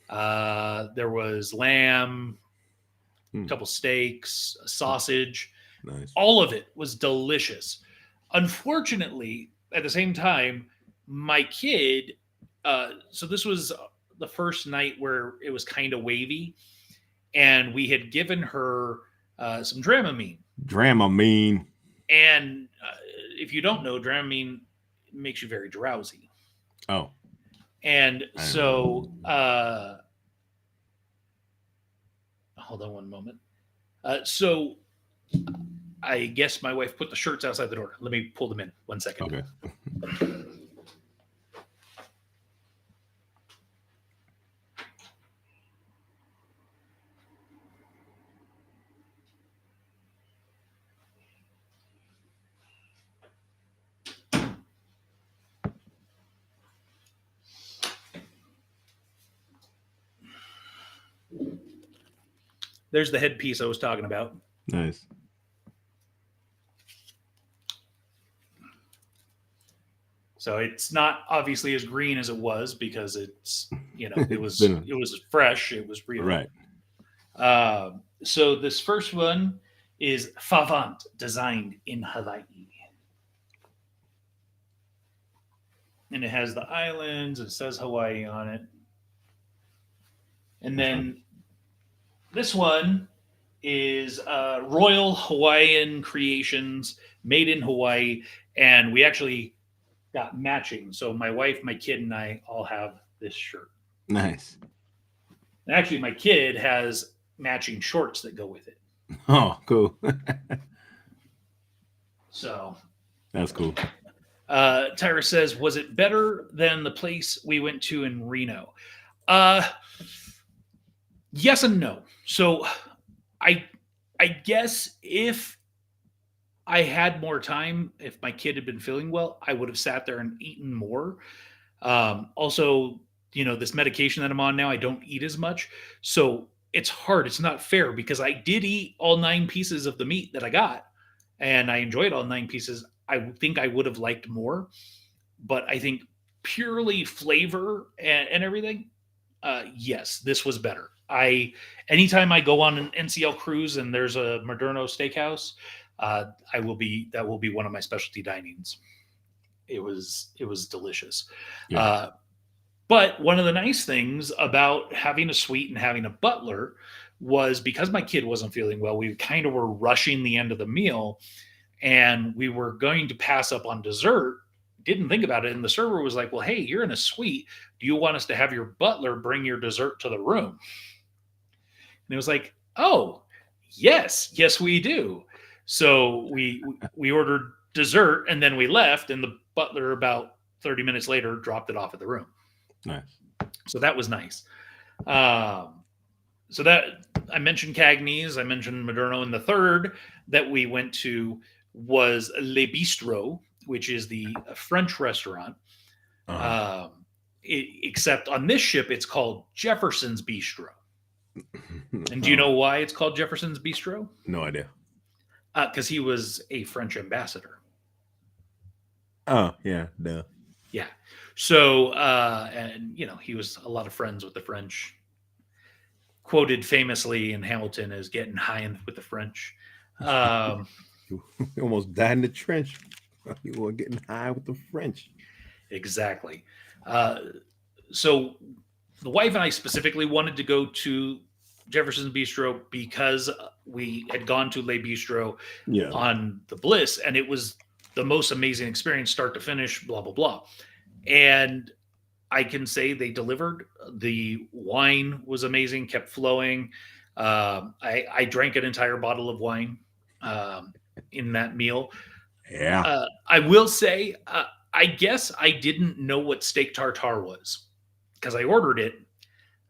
There was lamb, a couple steaks, a sausage, Nice. All of it was delicious. Unfortunately, at the same time, my kid, so this was the first night where it was kind of wavy, and we had given her some Dramamine. Dramamine. And if you don't know, Dramamine makes you very drowsy. Oh. And so, hold on one moment. So, I guess my wife put the shirts outside the door. Let me pull them in 1 second. Okay. There's the headpiece I was talking about. Nice. So it's not obviously as green as it was because it's, it was been it was fresh. It was real. Right. So this first one is Favant, designed in Hawaii. And it has the islands. It says Hawaii on it. And then this one is Royal Hawaiian Creations, made in Hawaii. And we actually got matching. So my wife, my kid, and I all have this shirt. Nice. And actually, my kid has matching shorts that go with it. Oh, cool. So that's cool. Tyra says, was it better than the place we went to in Reno? Yes and no. So I guess if I had more time, if my kid had been feeling well, I would have sat there and eaten more. Also, this medication that I'm on now, I don't eat as much. So it's hard. It's not fair because I did eat all 9 pieces of the meat that I got and I enjoyed all 9 pieces. I think I would have liked more, but I think purely flavor and everything, yes, this was better. Anytime I go on an NCL cruise and there's a Moderno steakhouse, that will be one of my specialty dinings. It was delicious. Yeah. But one of the nice things about having a suite and having a butler was because my kid wasn't feeling well, we kind of were rushing the end of the meal and we were going to pass up on dessert. Didn't think about it. And the server was like, well, hey, you're in a suite. Do you want us to have your butler bring your dessert to the room? And it was like, oh, yes, we do. So we ordered dessert and then we left, and the butler about 30 minutes later dropped it off at the room. Nice. So that was nice. So that I mentioned Cagney's, I mentioned Moderno, and the third that we went to was Le Bistro, which is the French restaurant. Except on this ship, it's called Jefferson's Bistro. And do you know why it's called Jefferson's Bistro? No idea. Because he was a French ambassador. Oh, yeah. Duh. Yeah. So, and he was a lot of friends with the French. Quoted famously in Hamilton as getting high with the French. You almost died in the trench. You were getting high with the French. Exactly. So the wife and I specifically wanted to go to Jefferson's Bistro because we had gone to Le Bistro on the Bliss, and it was the most amazing experience, start to finish, blah, blah, blah. And I can say they delivered. The wine was amazing, kept flowing. I drank an entire bottle of wine in that meal. Yeah. I will say, I guess I didn't know what steak tartare was because I ordered it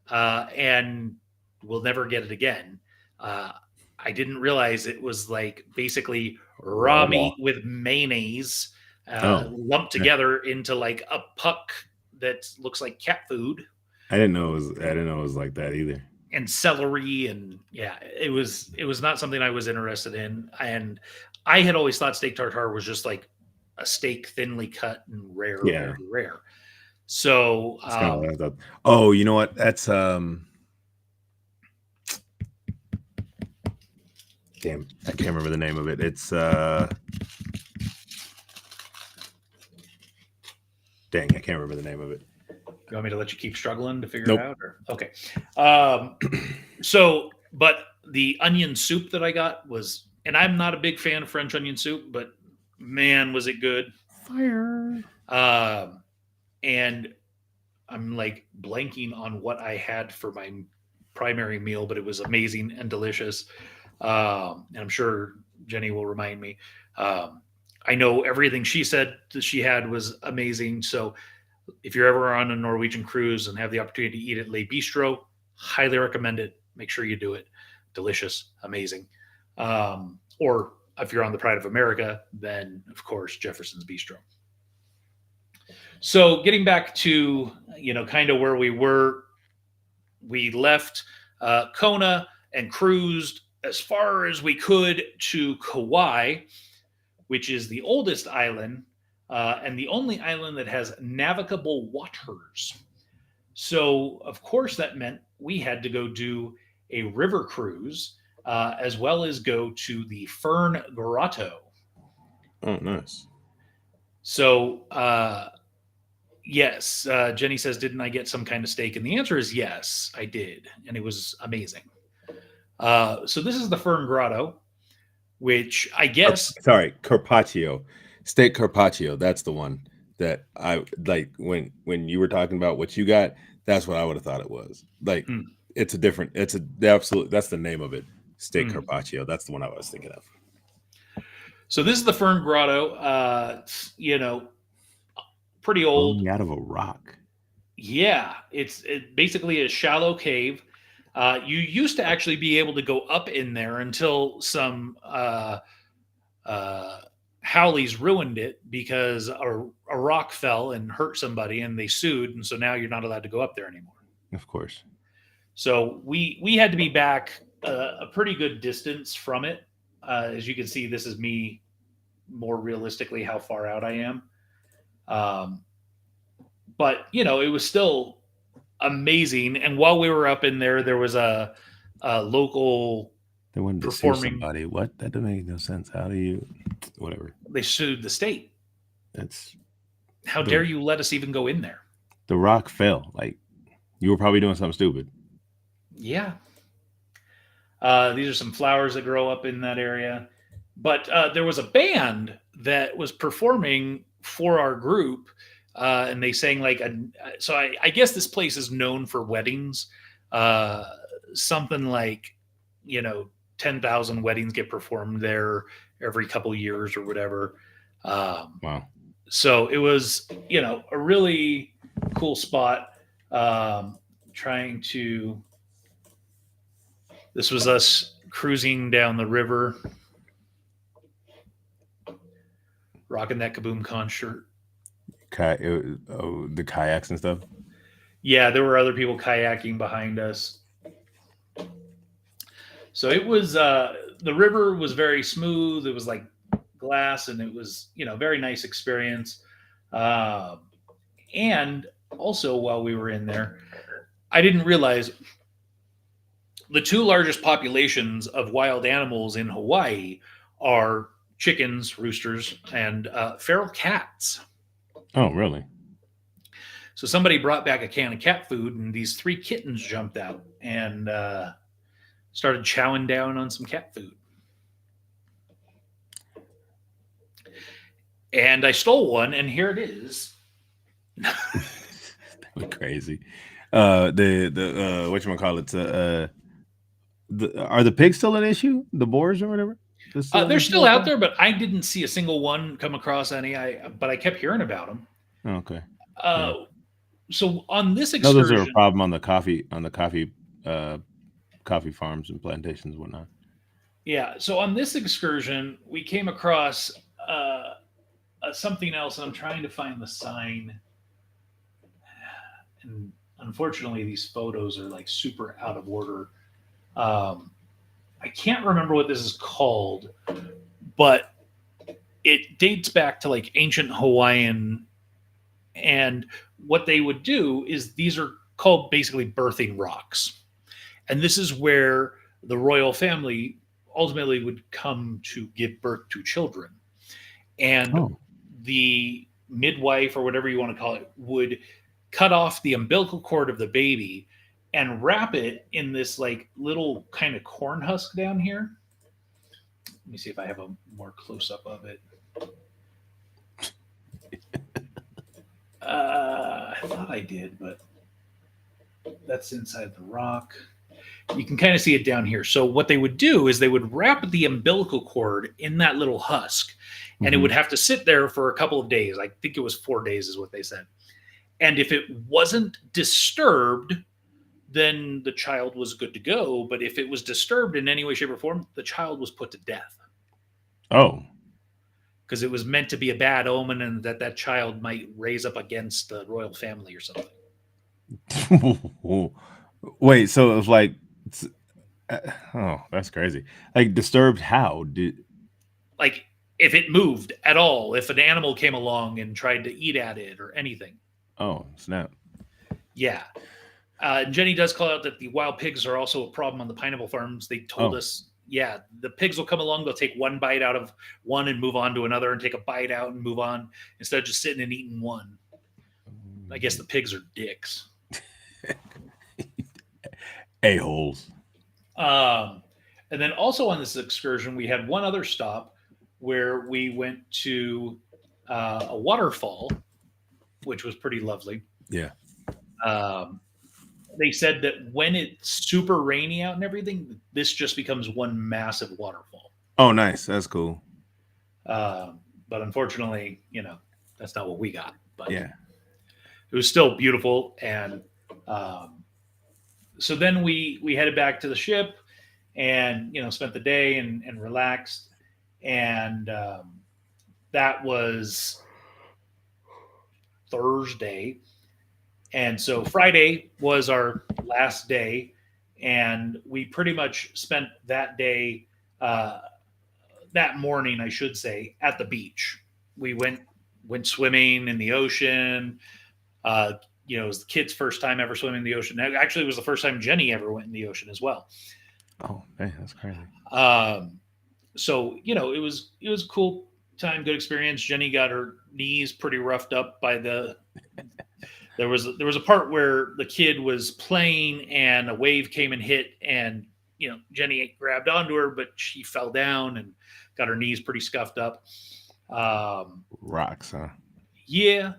and we'll never get it again. I didn't realize it was like basically raw meat with mayonnaise lumped together into like a puck that looks like cat food. I didn't know it was like that either. And celery, and it was not something I was interested in. And I had always thought steak tartare was just like a steak thinly cut and rare. So, oh, you know what? That's Damn, I can't remember the name of it. It's dang, I can't remember the name of it. You want me to let you keep struggling to figure Nope. it out? Or? Okay. But the onion soup that I got was, and I'm not a big fan of French onion soup, but man, was it good. Fire. And I'm like blanking on what I had for my primary meal, but it was amazing and delicious. And I'm sure Jenny will remind me. I know everything she said that she had was amazing. So if you're ever on a Norwegian cruise and have the opportunity to eat at Le Bistro, highly recommend it. Make sure you do it. Delicious, amazing. Or if you're on the Pride of America, then of course Jefferson's Bistro. So getting back to kind of where we were, we left Kona and cruised as far as we could to Kauai, which is the oldest island and the only island that has navigable waters. So, of course, that meant we had to go do a river cruise as well as go to the Fern Grotto. Oh, nice. So, yes, Jenny says, didn't I get some kind of steak? And the answer is yes, I did. And it was amazing. So, this is the Fern Grotto, which I guess. Sorry, carpaccio. Steak carpaccio. That's the one that I like when you were talking about what you got. That's what I would have thought it was. Like it's that's the name of it. Steak carpaccio. That's the one I was thinking of. So this is the Fern Grotto. Pretty old. Coming out of a rock. Yeah, it's basically a shallow cave. You used to actually be able to go up in there until some Howleys ruined it because a rock fell and hurt somebody, and they sued, and so now you're not allowed to go up there anymore. Of course. So we had to be back a pretty good distance from it. As you can see, this is me more realistically how far out I am. But it was still amazing. And while we were up in there, there was a local. They wanted to sue somebody. What? That doesn't make no sense. How do you? Whatever. They sued the state. That's. How dare you let us even go in there? The rock fell. Like you were probably doing something stupid. Yeah. These are some flowers that grow up in that area. But there was a band that was performing for our group, and they sang so I guess this place is known for weddings. Something like, 10,000 weddings get performed there every couple years or whatever. Wow. So it was, a really cool spot. This was us cruising down the river, rocking that Kaboom Con shirt. The kayaks and stuff? Yeah, there were other people kayaking behind us. So it was, the river was very smooth. It was like glass, and it was, very nice experience. And also while we were in there, I didn't realize the two largest populations of wild animals in Hawaii are chickens, roosters, and feral cats. Oh, really? So somebody brought back a can of cat food, and these 3 kittens jumped out and started chowing down on some cat food. And I stole one, and here it is. Crazy. The whatchamacallit, are the pigs still an issue? The boars or whatever? They're still out there, but I didn't see a single one come across any. But I kept hearing about them. Okay. So on this excursion, those are a problem on the coffee farms and plantations and whatnot. Yeah. So on this excursion, we came across something else, and I'm trying to find the sign. And unfortunately, these photos are like super out of order. I can't remember what this is called, but it dates back to like ancient Hawaiian. And what they would do is these are called basically birthing rocks. And this is where the royal family ultimately would come to give birth to children. And the midwife, or whatever you want to call it, would cut off the umbilical cord of the baby and wrap it in this like little kind of corn husk down here. Let me see if I have a more close up of it. I thought I did, but that's inside the rock. You can kind of see it down here. So what they would do is they would wrap the umbilical cord in that little husk, and it would have to sit there for a couple of days. I think it was 4 days is what they said. And if it wasn't disturbed, then the child was good to go. But if it was disturbed in any way, shape, or form, the child was put to death. Oh. Because it was meant to be a bad omen, and that child might raise up against the royal family or something. Wait, so it was like, oh, that's crazy. Like disturbed how? Like if it moved at all, if an animal came along and tried to eat at it or anything. Oh, snap. Yeah. Jenny does call out that the wild pigs are also a problem on the pineapple farms. They told us, yeah, the pigs will come along. They'll take one bite out of one and move on to another, and take a bite out and move on, instead of just sitting and eating one. I guess the pigs are dicks. A-holes. And then also on this excursion, we had one other stop where we went to a waterfall, which was pretty lovely. Yeah. They said that when it's super rainy out and everything, this just becomes one massive waterfall. Oh, nice. That's cool. But unfortunately, that's not what we got. But yeah, it was still beautiful. And so then we headed back to the ship and, spent the day and relaxed. And that was Thursday. And so Friday was our last day, and we pretty much spent that day, that morning, I should say, at the beach. We went swimming in the ocean. It was the kids' first time ever swimming in the ocean. Actually, it was the first time Jenny ever went in the ocean as well. Oh, man, that's crazy. So it was a cool time, good experience. Jenny got her knees pretty roughed up by the. There was a part where the kid was playing and a wave came and hit, and Jenny grabbed onto her, but she fell down and got her knees pretty scuffed up. Rocks, huh? Yeah.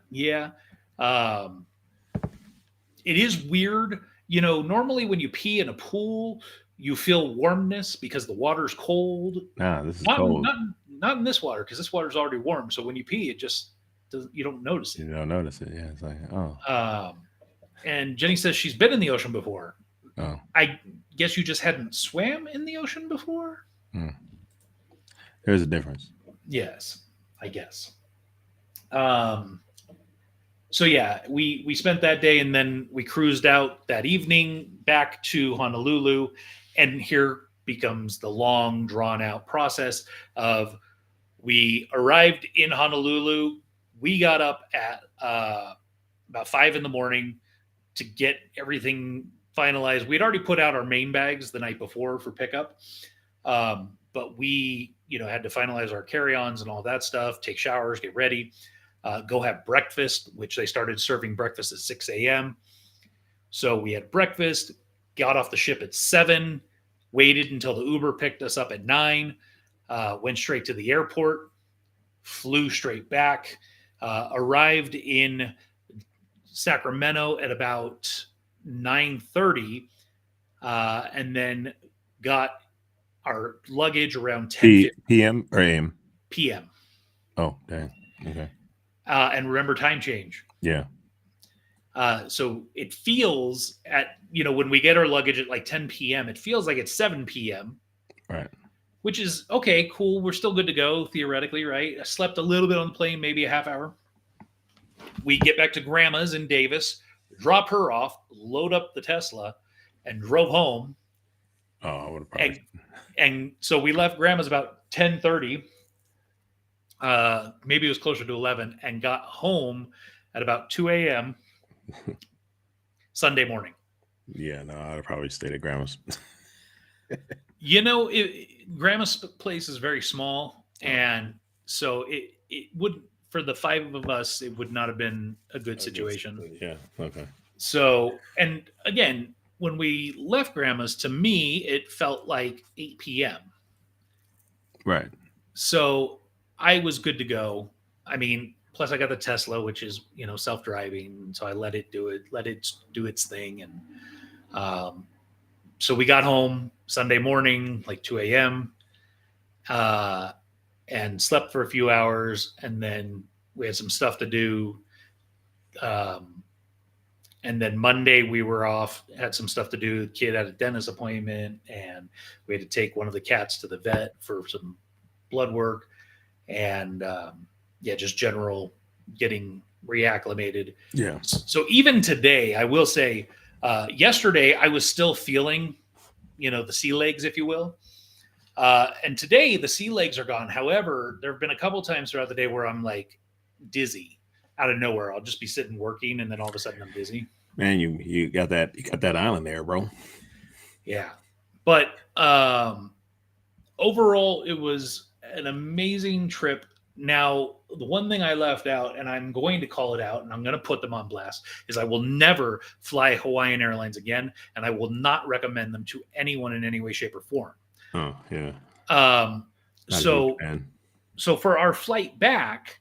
It is weird. Normally when you pee in a pool, you feel warmness because the water's cold. Nah, this is cold. Not in this water, because this water's already warm. So when you pee, you don't notice it. You don't notice it. Yeah, it's like, oh. And Jenny says she's been in the ocean before. Oh. I guess you just hadn't swam in the ocean before? There's a difference. Yes, I guess. So yeah, we spent that day, and then we cruised out that evening back to Honolulu, and here becomes the long drawn out process of we arrived in Honolulu. We got up at about 5 a.m. to get everything finalized. We'd already put out our main bags the night before for pickup. But we, had to finalize our carry-ons and all that stuff, take showers, get ready, go have breakfast, which they started serving breakfast at 6 a.m. So we had breakfast, got off the ship at 7, waited until the Uber picked us up at 9, went straight to the airport, flew straight back, arrived in Sacramento at about 9:30, and then got our luggage around 10 p.m. or a.m. p.m. Oh, dang. Okay. And remember time change. Yeah. So it feels when we get our luggage at like 10 p.m., it feels like it's 7 p.m. Right. Which is okay, cool. We're still good to go theoretically, right? I slept a little bit on the plane, maybe a half hour. We get back to Grandma's in Davis, drop her off, load up the Tesla, and drove home. Oh, I would have probably. And so we left Grandma's about 10:30. Maybe it was closer to 11, and got home at about 2 a.m. Sunday morning. Yeah, no, I'd have probably stayed at Grandma's. Grandma's place is very small, and so it wouldn't for the five of us. It would not have been a good situation. Yeah. Okay. So, and again, when we left Grandma's, to me, it felt like 8 p.m. Right. So I was good to go. I mean, plus I got the Tesla, which is self driving, so I let it do its thing, and um, so we got home Sunday morning, like 2 a.m. Uh, and slept for a few hours, and then we had some stuff to do. Um, and then Monday we were off, had some stuff to do. The kid had a dentist appointment, and we had to take one of the cats to the vet for some blood work, and yeah, just general getting reacclimated. Yeah. So even today, I will say, yesterday I was still feeling, the sea legs, if you will. And today the sea legs are gone. However, there have been a couple times throughout the day where I'm like dizzy out of nowhere. I'll just be sitting working, and then all of a sudden I'm dizzy. Man, you got that island there, bro. Yeah, but overall, it was an amazing trip. Now, the one thing I left out, and I'm going to call it out, and I'm going to put them on blast, is I will never fly Hawaiian Airlines again, and I will not recommend them to anyone in any way, shape, or form. Oh yeah. Um, Not a so big fan. so for our flight back,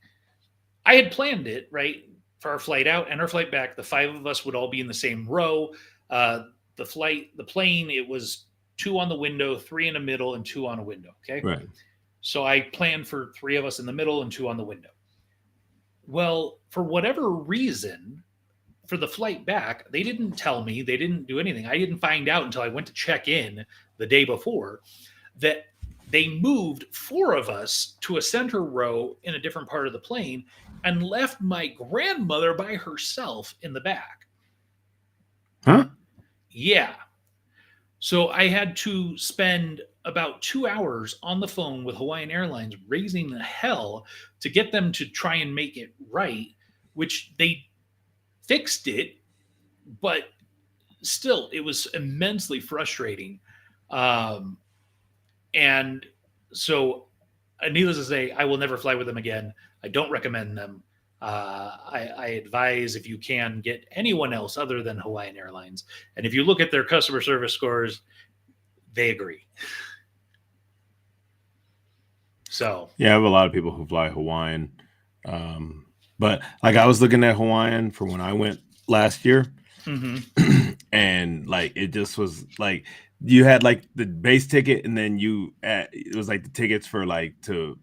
I had planned it right for our flight out and our flight back. The five of us would all be in the same row. The plane, it was two on the window, three in the middle, and two on a window. Okay. Right. So I planned for three of us in the middle and two on the window. Well, for whatever reason, for the flight back, they didn't tell me, they didn't do anything. I didn't find out until I went to check in the day before that they moved four of us to a center row in a different part of the plane and left my grandmother by herself in the back. Huh? Yeah. So I had to spend about 2 hours on the phone with Hawaiian Airlines raising the hell to get them to try and make it right, which they fixed it, but still, it was immensely frustrating. And so, needless to say, I will never fly with them again. I don't recommend them. I advise, if you can, get anyone else other than Hawaiian Airlines. And if you look at their customer service scores, they agree. So yeah, I have a lot of people who fly Hawaiian, but like I was looking at Hawaiian for when I went last year, and like it just was like you had like the base ticket, and then it was like the tickets for like to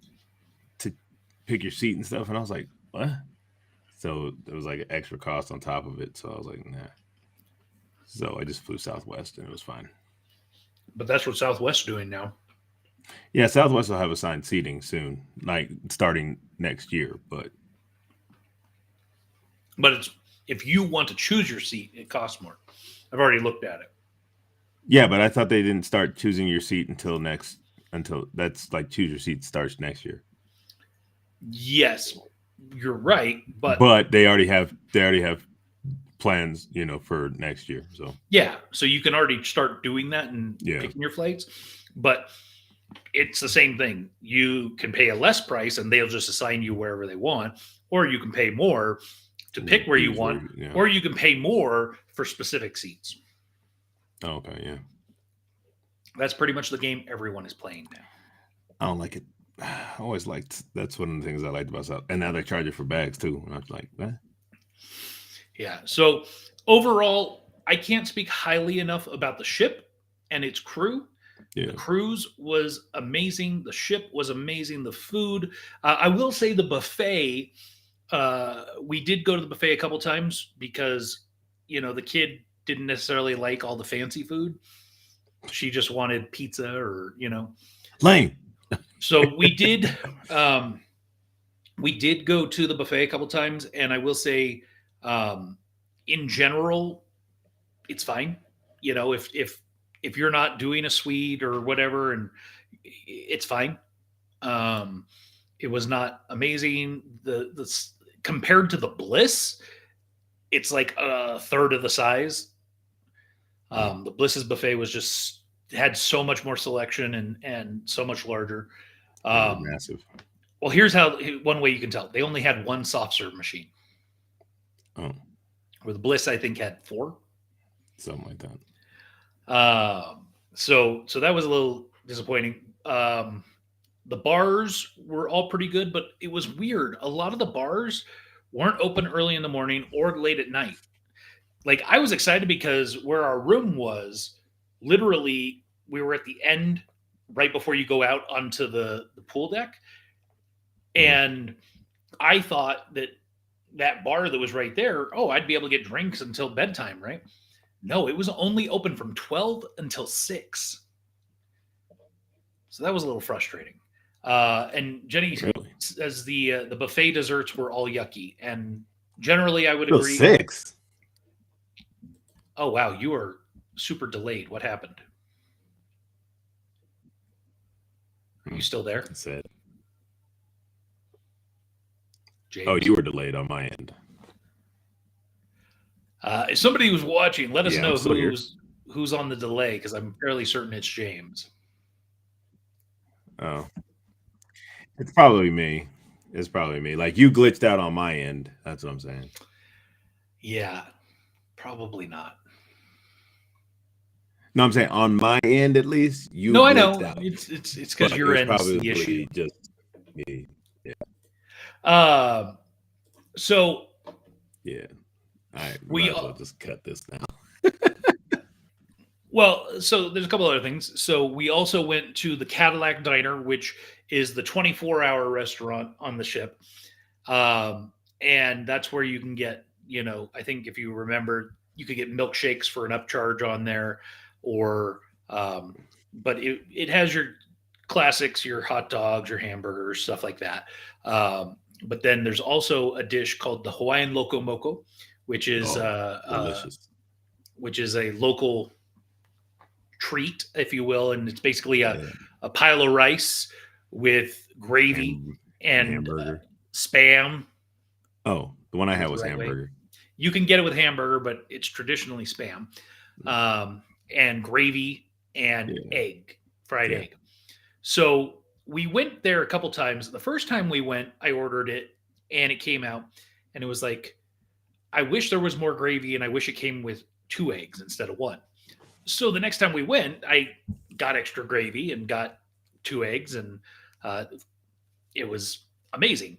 pick your seat and stuff, and I was like, what? So there was like an extra cost on top of it. So I was like, nah. So I just flew Southwest, and it was fine. But that's what Southwest's doing now. Yeah, Southwest will have assigned seating soon, like starting next year. But it's, if you want to choose your seat, it costs more. I've already looked at it. Yeah, but I thought they didn't start choosing your seat until that's like choose your seat starts next year. Yes, you're right, but they already have plans, for next year. So yeah, so you can already start doing that and picking your flights, but it's the same thing. You can pay a less price and they'll just assign you wherever they want, or you can pay more to pick where you want, or you can pay more for specific seats. Okay, yeah. That's pretty much the game everyone is playing now. I don't like it. I always liked, that's one of the things I liked about South. And now they charge you for bags too. And I was like, what? Yeah. So overall, I can't speak highly enough about the ship and its crew. Yeah. The cruise was amazing. The ship was amazing. The food. I will say the buffet. We did go to the buffet a couple times because, the kid didn't necessarily like all the fancy food. She just wanted pizza or, lame. So we did go to the buffet a couple times, and I will say, in general, it's fine. If you're not doing a suite or whatever, and it's fine. It was not amazing. The compared to the Bliss, it's like a third of the size. The Bliss's buffet was just had so much more selection and so much larger. They're massive. Well, here's how one way you can tell. They only had one soft serve machine. Oh, Where the Bliss, I think, had 4. something like that. So that was a little disappointing. The bars were all pretty good, but it was weird. A lot of the bars weren't open early in the morning or late at night. Like, I was excited because where our room was, literally, we were at the end right before you go out onto the pool deck. And I thought that bar that was right there, oh, I'd be able to get drinks until bedtime, right? No, it was only open from 12 until 6. So that was a little frustrating. And Jenny Really? says the buffet desserts were all yucky. And generally, I would Still agree. 6. Oh, wow. You are super delayed. What happened? Are you still there? I said. James? Oh, you were delayed on my end. If somebody who's watching, let us Yeah, know I'm still here. who's on the delay, because I'm fairly certain it's James. Oh, it's probably me. It's probably me. Like, you glitched out on my end. That's what I'm saying. Yeah, probably not. No, I'm saying on my end, at least you. No, I glitched know. out. It's because But your it's end's the probably issue. just me. So Yeah. All right. We, We might as well just cut this now. well, so there's a couple other things. So we also went to the Cadillac Diner, which is the 24-hour restaurant on the ship. And that's where you can get, I think if you remember, you could get milkshakes for an upcharge on there, or, but it has your classics, your hot dogs, your hamburgers, stuff like that. But then there's also a dish called the Hawaiian Loco Moco, which is Delicious. which is a local treat, if you will, and it's basically Yeah. a pile of rice with gravy and hamburger. Spam. Oh, the one I had the was right way. hamburger. You can get it with hamburger, but it's traditionally Spam, and gravy and Yeah. fried egg. So we went there a couple times. The first time we went, I ordered it, and it came out, and it was like, I wish there was more gravy, and I wish it came with 2 eggs instead of 1. So the next time we went, I got extra gravy and got 2 eggs, and it was amazing.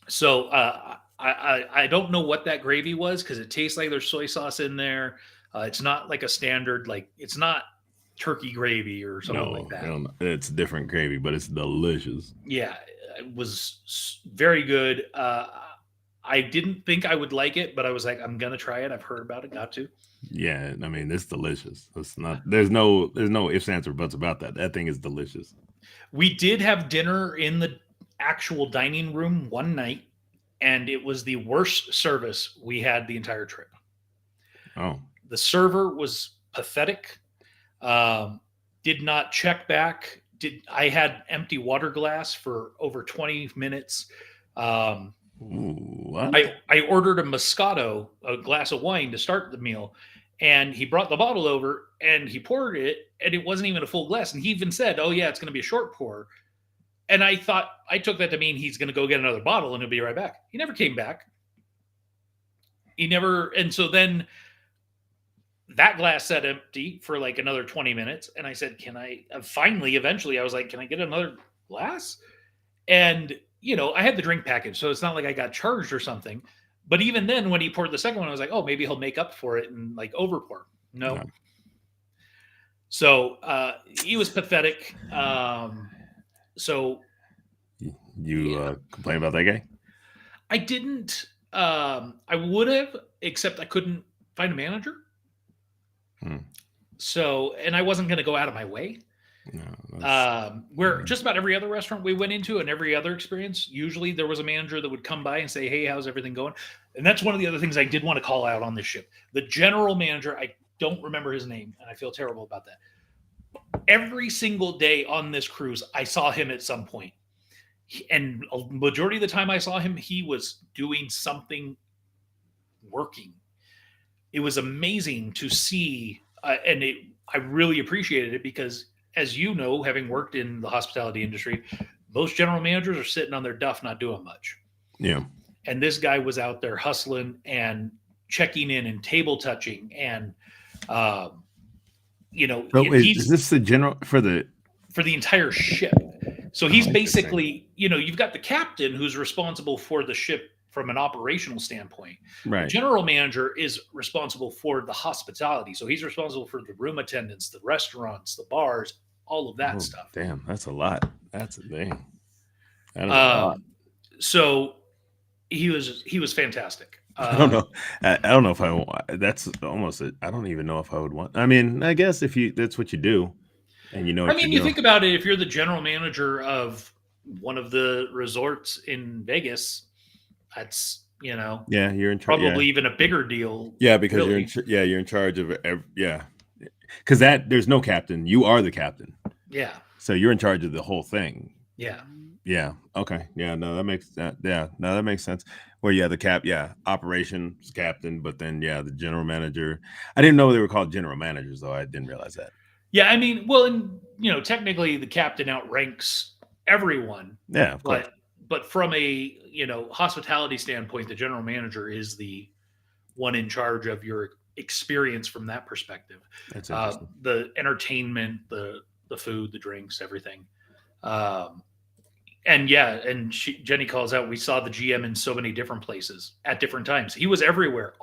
So I don't know what that gravy was, because it tastes like there's soy sauce in there. It's not like a standard, like, it's not turkey gravy or something like that. It's different gravy, but it's delicious. Yeah, it was very good. I didn't think I would like it, but I was like, I'm gonna try it. I've heard about it. Got to. Yeah, I mean, it's delicious. It's not. There's no ifs, ands, or buts about that. That thing is delicious. We did have dinner in the actual dining room one night, and it was the worst service we had the entire trip. Oh, The server was pathetic. Did not check back. I had empty water glass for over 20 minutes. what? I ordered a Moscato, a glass of wine, to start the meal, and he brought the bottle over and he poured it, and it wasn't even a full glass. And he even said, "Oh yeah, it's going to be a short pour." And I took that to mean he's going to go get another bottle and he'll be right back. He never came back. And so then that glass sat empty for like another 20 minutes. And I said, eventually I was like, can I get another glass? And, I had the drink package, so it's not like I got charged or something. But even then, when he poured the second one, I was like, oh, maybe he'll make up for it and like over pour. No. So he was pathetic. So you complain about that guy? I didn't. I would have, except I couldn't find a manager. So, and I wasn't going to go out of my way. No, where just about every other restaurant we went into and every other experience, usually there was a manager that would come by and say, "Hey, how's everything going?" And that's one of the other things I did want to call out on this ship. The general manager, I don't remember his name, and I feel terrible about that. Every single day on this cruise, I saw him at some point. And a majority of the time I saw him, he was doing something working. It was amazing to see. I really appreciated it because, as you know, having worked in the hospitality industry, most general managers are sitting on their duff, not doing much. Yeah. And this guy was out there hustling and checking in and table touching, and um, So is he's this the general for the? for the entire ship. So Oh, he's interesting. basically, you've got the captain who's responsible for the ship from an operational standpoint. The Right. general manager is responsible for the hospitality. So he's responsible for the room attendants, the restaurants, the bars, all of that Oh, stuff. damn, that's a lot. That's a thing. That is a lot. So he was fantastic. I don't know. I don't know if I want. That's almost. I don't even know if I would want. I mean, I guess if you that's what you do, and you know I what mean, you're you doing. think about it. If you're the general manager of one of the resorts in Vegas, that's Yeah, you're in charge. probably Yeah, even a bigger deal. yeah, because Really. you're in charge of. Yeah, because there's no captain. You are the captain, Yeah. so you're in charge of the whole thing. Yeah. Yeah. Okay. Yeah. No, that makes that. Yeah. No, that makes sense. Well, yeah, the operations captain, but then the general manager. I didn't know they were called general managers, though. I didn't realize that. Yeah. I mean, well, and technically the captain outranks everyone, Yeah, of course. but from a hospitality standpoint, the general manager is the one in charge of your experience from that perspective. That's interesting. The entertainment, the food, the drinks, everything. And Jenny calls out, we saw the GM in so many different places at different times. He was everywhere.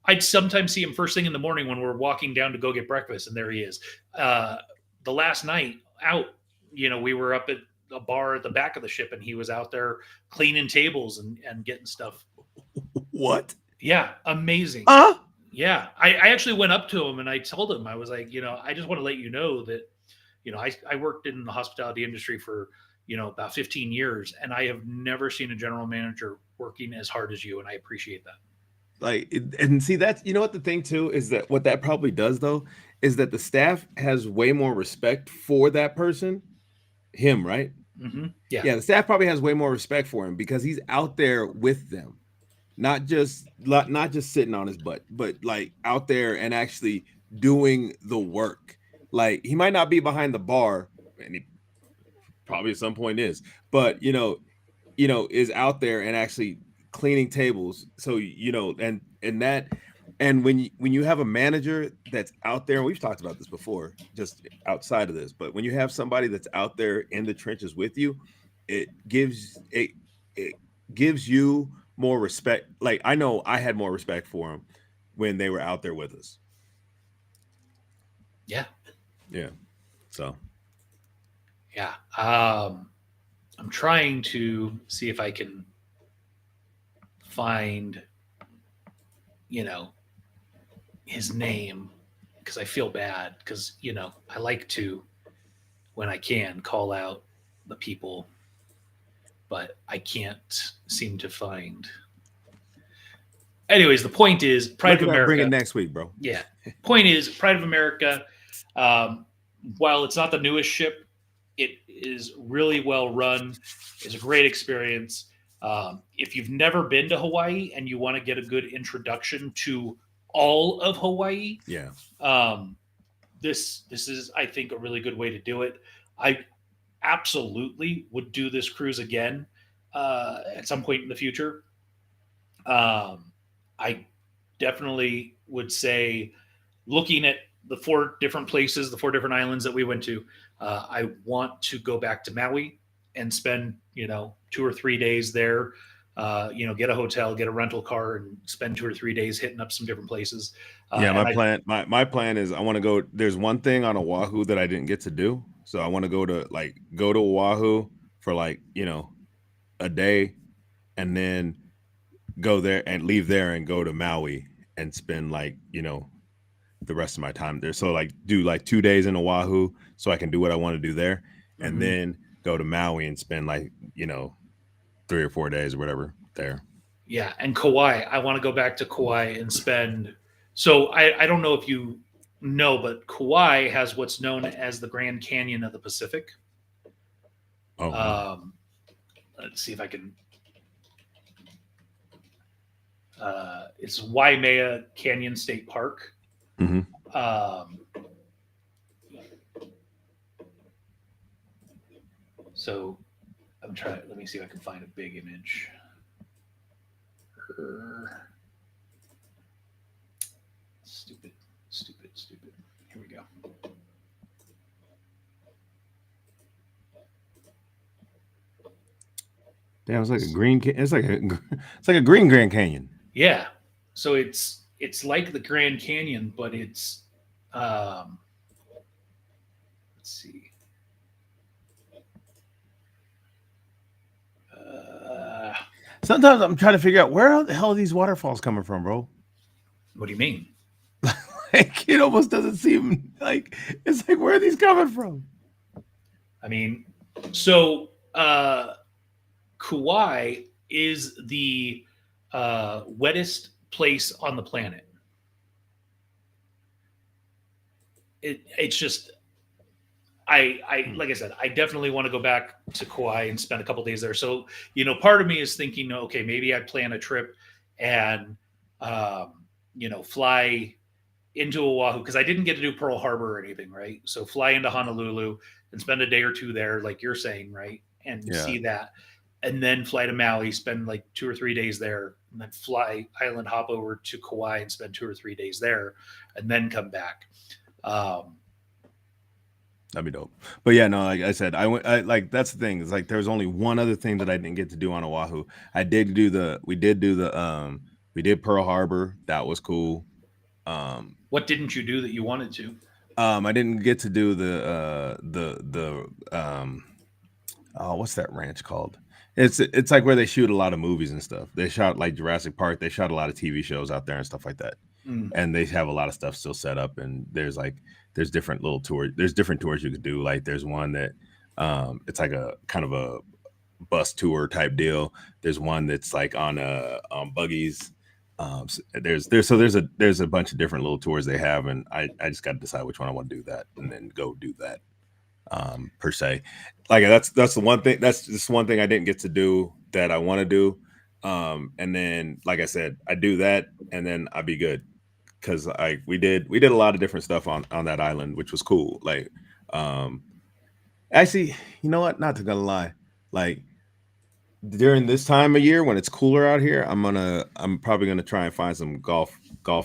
I'd sometimes see him first thing in the morning when we're walking down to go get breakfast, and there he is. The last night out, we were up at a bar at the back of the ship, and he was out there cleaning tables and getting stuff. What? Yeah, amazing. Yeah, I actually went up to him and I told him, I was like, I just want to let you know that, I worked in the hospitality industry for about 15 years, and I have never seen a general manager working as hard as you, and I appreciate that. And see, that's what the thing too is, that what that probably does though is that the staff has way more respect for that person, him, right? Mm-hmm. Yeah. The staff probably has way more respect for him because he's out there with them, not just sitting on his butt, but like out there and actually doing the work. Like, he might not be behind the bar, and he probably at some point is, but is out there and actually cleaning tables. So and when you have a manager that's out there, and we've talked about this before, just outside of this, but when you have somebody that's out there in the trenches with you, it gives you more respect. Like, I know I had more respect for them when they were out there with us. Yeah. So yeah. I'm trying to see if I can find his name, because I feel bad, because I like to, when I can, call out the people, but I can't seem to find. Anyways, the point is, Pride of America. Bring it next week, bro. Yeah. Point is, Pride of America, while it's not the newest ship, it is really well run. It's a great experience. If you've never been to Hawaii and you want to get a good introduction to all of Hawaii, this is, I think, a really good way to do it. I absolutely would do this cruise again at some point in the future. I definitely would say, looking at the 4 different places, the 4 different islands that we went to, I want to go back to Maui and spend 2 or 3 days there. Get a hotel, get a rental car, and spend 2 or 3 days hitting up some different places. My plan is, I want to go. There's one thing on Oahu that I didn't get to do, so I want to go to Oahu for a day, and then go there and leave there and go to Maui and spend the rest of my time there. So do 2 days in Oahu so I can do what I want to do there, and then go to Maui and spend 3 or 4 days or whatever there. Yeah, and Kauai. I want to go back to Kauai and spend. So I don't know if you know, but Kauai has what's known as the Grand Canyon of the Pacific. Oh. Let's see if I can. It's Waimea Canyon State Park. Um, so I'm trying. Let me see if I can find a big image. Stupid, stupid, stupid. Here we go. Damn, it's like a green. It's like a it's like a green Grand Canyon. Yeah. So it's like the Grand Canyon, but it's let's see. Uh, Sometimes I'm trying to figure out where the hell are these waterfalls coming from, bro. what do you mean? Like it almost doesn't seem like it's like where are these coming from? I mean, so Kauai is the wettest place on the planet. It's just I like I said, I definitely want to go back to Kauai and spend a couple days there. So part of me is thinking, okay, maybe I'd plan a trip and fly into Oahu because I didn't get to do Pearl Harbor or anything, right? So fly into Honolulu and spend a day or two there, like you're saying, right, and Yeah. see that, and then fly to Maui, spend like 2 or 3 days there, and then fly island hop over to Kauai and spend 2 or 3 days there, and then come back. Um, That'd be dope. But yeah, no, like I said, I like that's the thing. It's like there's only one other thing that I didn't get to do on Oahu. We did Pearl Harbor. That was cool. what didn't you do that you wanted to? I didn't get to do oh, what's that ranch called? It's like where they shoot a lot of movies and stuff. They shot like Jurassic Park. They shot a lot of TV shows out there and stuff like that. Mm. And they have a lot of stuff still set up. And there's different little tours. There's different tours you could do. Like there's one that it's like a kind of a bus tour type deal. There's one that's like on buggies. There's a bunch of different little tours they have, and I just got to decide which one I want to do that, and then go do that. Per se, like that's the one thing. That's just one thing I didn't get to do that I want to do. And then, like I said, I do that, and then I'll be good because we did a lot of different stuff on that island, which was cool. Like, actually, you know what? Not to gonna lie, like during this time of year when it's cooler out here, I'm probably gonna try and find some golf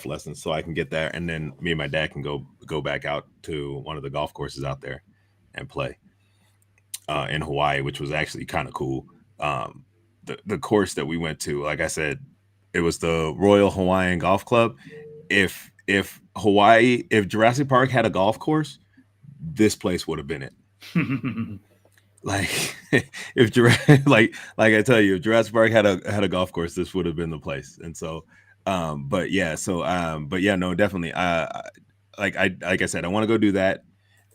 lessons so I can get there, and then me and my dad can go back out to one of the golf courses out there and play in Hawaii, which was actually kind of cool. The course that we went to, like I said, it was the Royal Hawaiian Golf Club. If Jurassic Park had a golf course, this place would have been it. Like if like I tell you, if Jurassic Park had a golf course, this would have been the place. And so, but yeah, no, definitely. Like I said, I want to go do that,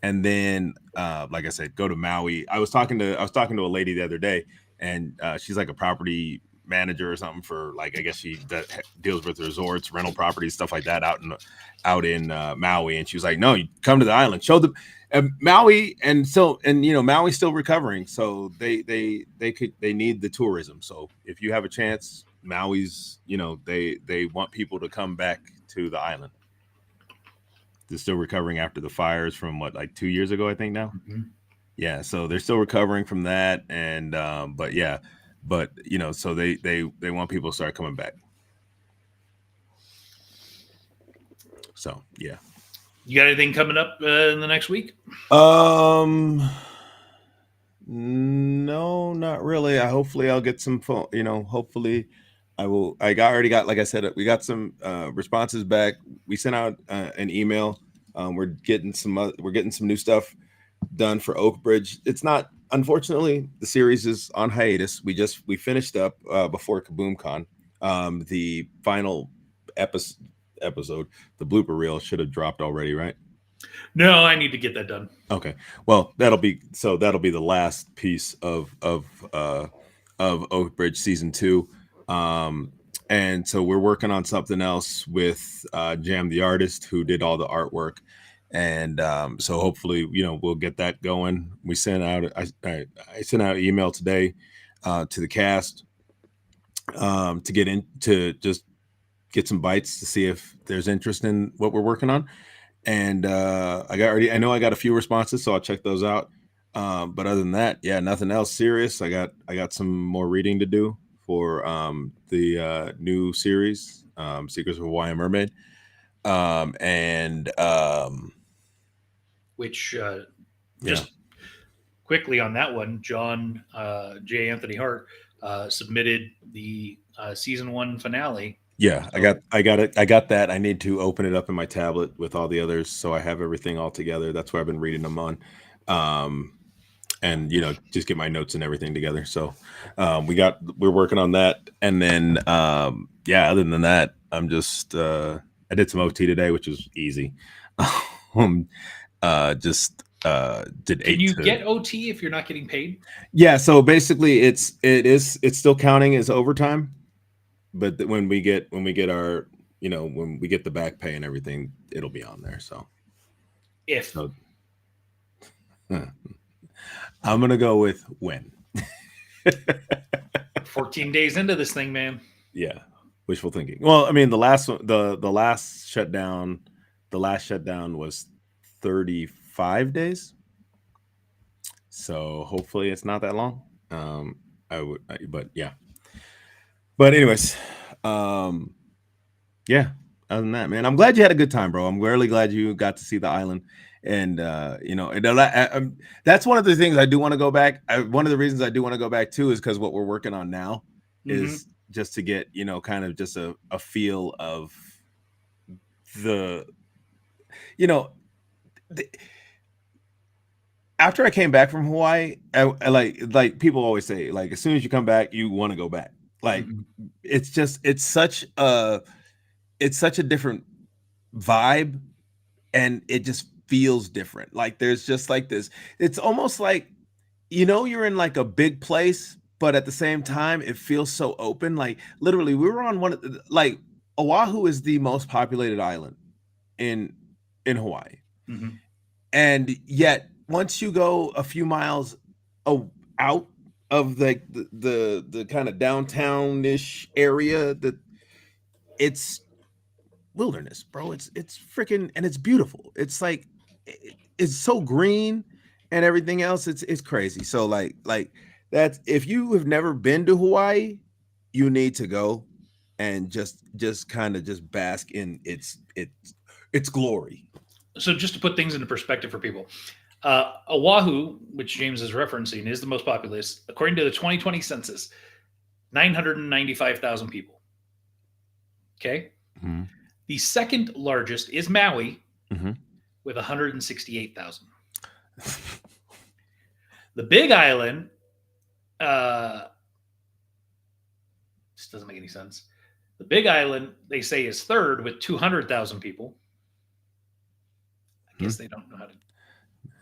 and then, like I said, go to Maui. I was talking to a lady the other day, and she's like a property manager or something for like I guess she deals with resorts, rental properties, stuff like that out in Maui. And she was like, "No, you come to the island, show them." Maui and Maui's still recovering, so they need the tourism. So if you have a chance, Maui's they want people to come back to the island. They're still recovering after the fires from like 2 years ago, I think now. Mm-hmm. Yeah, so they're still recovering from that, and so they want people to start coming back. So yeah. You got anything coming up in the next week? No, not really. Hopefully I'll get some phone, hopefully I will. Already got, like I said, we got some responses back. We sent out an email. We're getting some new stuff done for Oak Bridge. It's not, unfortunately, the series is on hiatus. We finished up before KaboomCon. The final episode, the blooper reel should have dropped already, right? No, I need to get that done. Okay. Well, that'll be the last piece of Oak Bridge season 2. And so we're working on something else with Jam the artist, who did all the artwork. And so hopefully, we'll get that going. We sent out I sent out an email today to the cast to just get some bites to see if there's interest in what we're working on. and I know I got a few responses, so I'll check those out. But other than that, yeah, nothing else serious. I got some more reading to do for the new series, Secrets of Hawaiian Mermaid. And Which yeah. just quickly on that one, John J. Anthony Hart submitted the season 1 finale. Yeah, So, I got it. I got that. I need to open it up in my tablet with all the others, so I have everything all together. That's where I've been reading them on, and just get my notes and everything together. So we're working on that, and then yeah. Other than that, I'm just I did some OT today, which was easy. Just did can 8 you to get OT if you're not getting paid? yeah. So basically, it's still counting as overtime. But when we get our when we get the back pay and everything, it'll be on there. So If I'm gonna go with when. 14 days into this thing, man. Yeah, wishful thinking. Well, I mean, the last one, the last shutdown was 35 days. So hopefully it's not that long. But yeah. But anyways, yeah. Other than that, man, I'm glad you had a good time, bro. I'm really glad you got to see the island, and that's one of the things I do want to go back. One of the reasons I do want to go back too is because what we're working on now is just to get kind of just a feel of the after I came back from Hawaii, I like people always say, like, as soon as you come back, you want to go back. Like, it's such a different vibe, and it just feels different. Like, there's just like this. It's almost like you're in like a big place, but at the same time, it feels so open. Like, literally, we were on like Oahu is the most populated island in Hawaii, and yet once you go a few miles out of the kind of downtown-ish area, that it's wilderness, bro. It's freaking, and it's beautiful. It's like it's so green and everything else. It's crazy. So like that's, if you have never been to Hawaii, you need to go and just kind of just bask in its glory. So just to put things into perspective for people, Oahu, which James is referencing, is the most populous. According to the 2020 census, 995,000 people. Okay. Mm-hmm. The second largest is Maui, mm-hmm. with 168,000. The Big Island, this doesn't make any sense. The Big Island, they say, is third with 200,000 people. I guess they don't know how to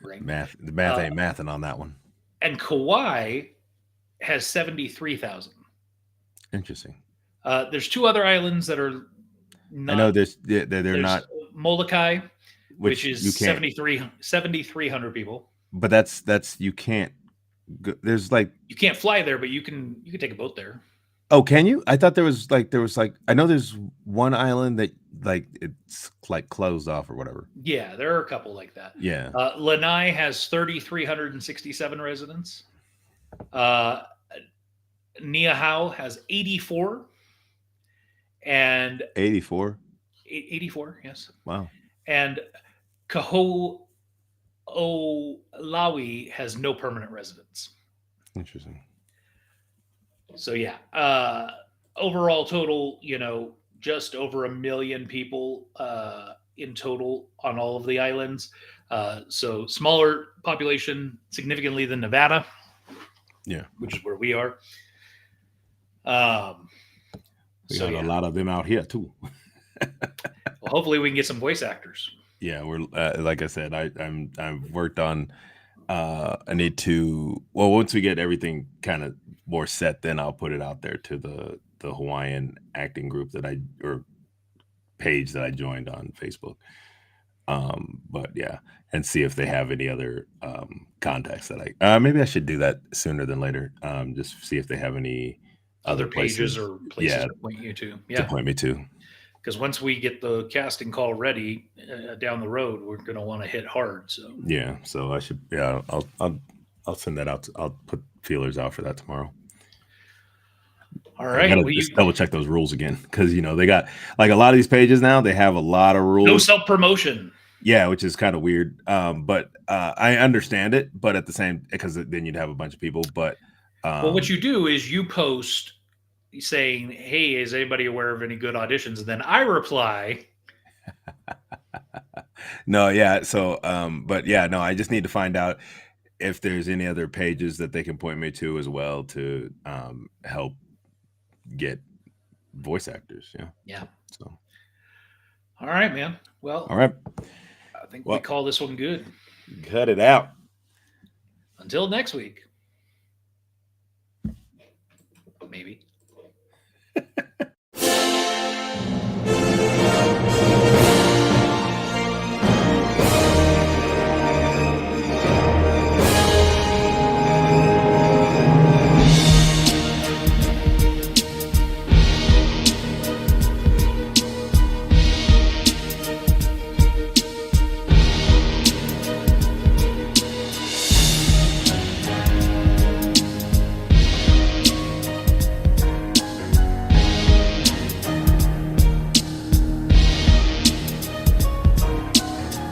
rank. The math ain't mathing on that one. And Kauai has 73,000. Interesting. There's two other islands that are not. I know they're not. Molokai, which is 7,300 people. But that's you can't. There's like, you can't fly there, but you can take a boat there. Oh, can you? I thought there was like I know there's one island that like it's like closed off or whatever. Yeah, there are a couple like that. Yeah. Lanai has 3,367 residents. Niihau has 84. And 84. 84, yes. Wow. And Kaho'olaui has no permanent residents. Interesting. So yeah, overall total, just over 1 million people in total on all of the islands. So smaller population significantly than Nevada. Yeah, which is where we are. We got a lot of them out here too. Well, hopefully we can get some voice actors. Yeah, we're like I said, I've worked on. I need to. Well, once we get everything kind of more set, then I'll put it out there to the Hawaiian acting group or page that I joined on Facebook. But yeah, and see if they have any other contacts that maybe I should do that sooner than later. Just see if they have any other pages or places to point you to. Yeah, to point me to. because once we get the casting call ready down the road, we're going to want to hit hard. So Yeah, so I should. Yeah, I'll send that out. I'll put feelers out for that tomorrow. all I right, gotta just double check those rules again because they got like a lot of these pages now. They have a lot of rules. No self promotion. Yeah, which is kind of weird. But I understand it. But at the same, because then you'd have a bunch of people. But well, what you do is you post saying, "Hey, is anybody aware of any good auditions?" And then I reply. No, yeah. So, but yeah, no. I just need to find out if there's any other pages that they can point me to as well to help get voice actors. Yeah. Yeah. So. All right, man. Well, all right. I think we call this one good. Cut it out. Until next week. Maybe.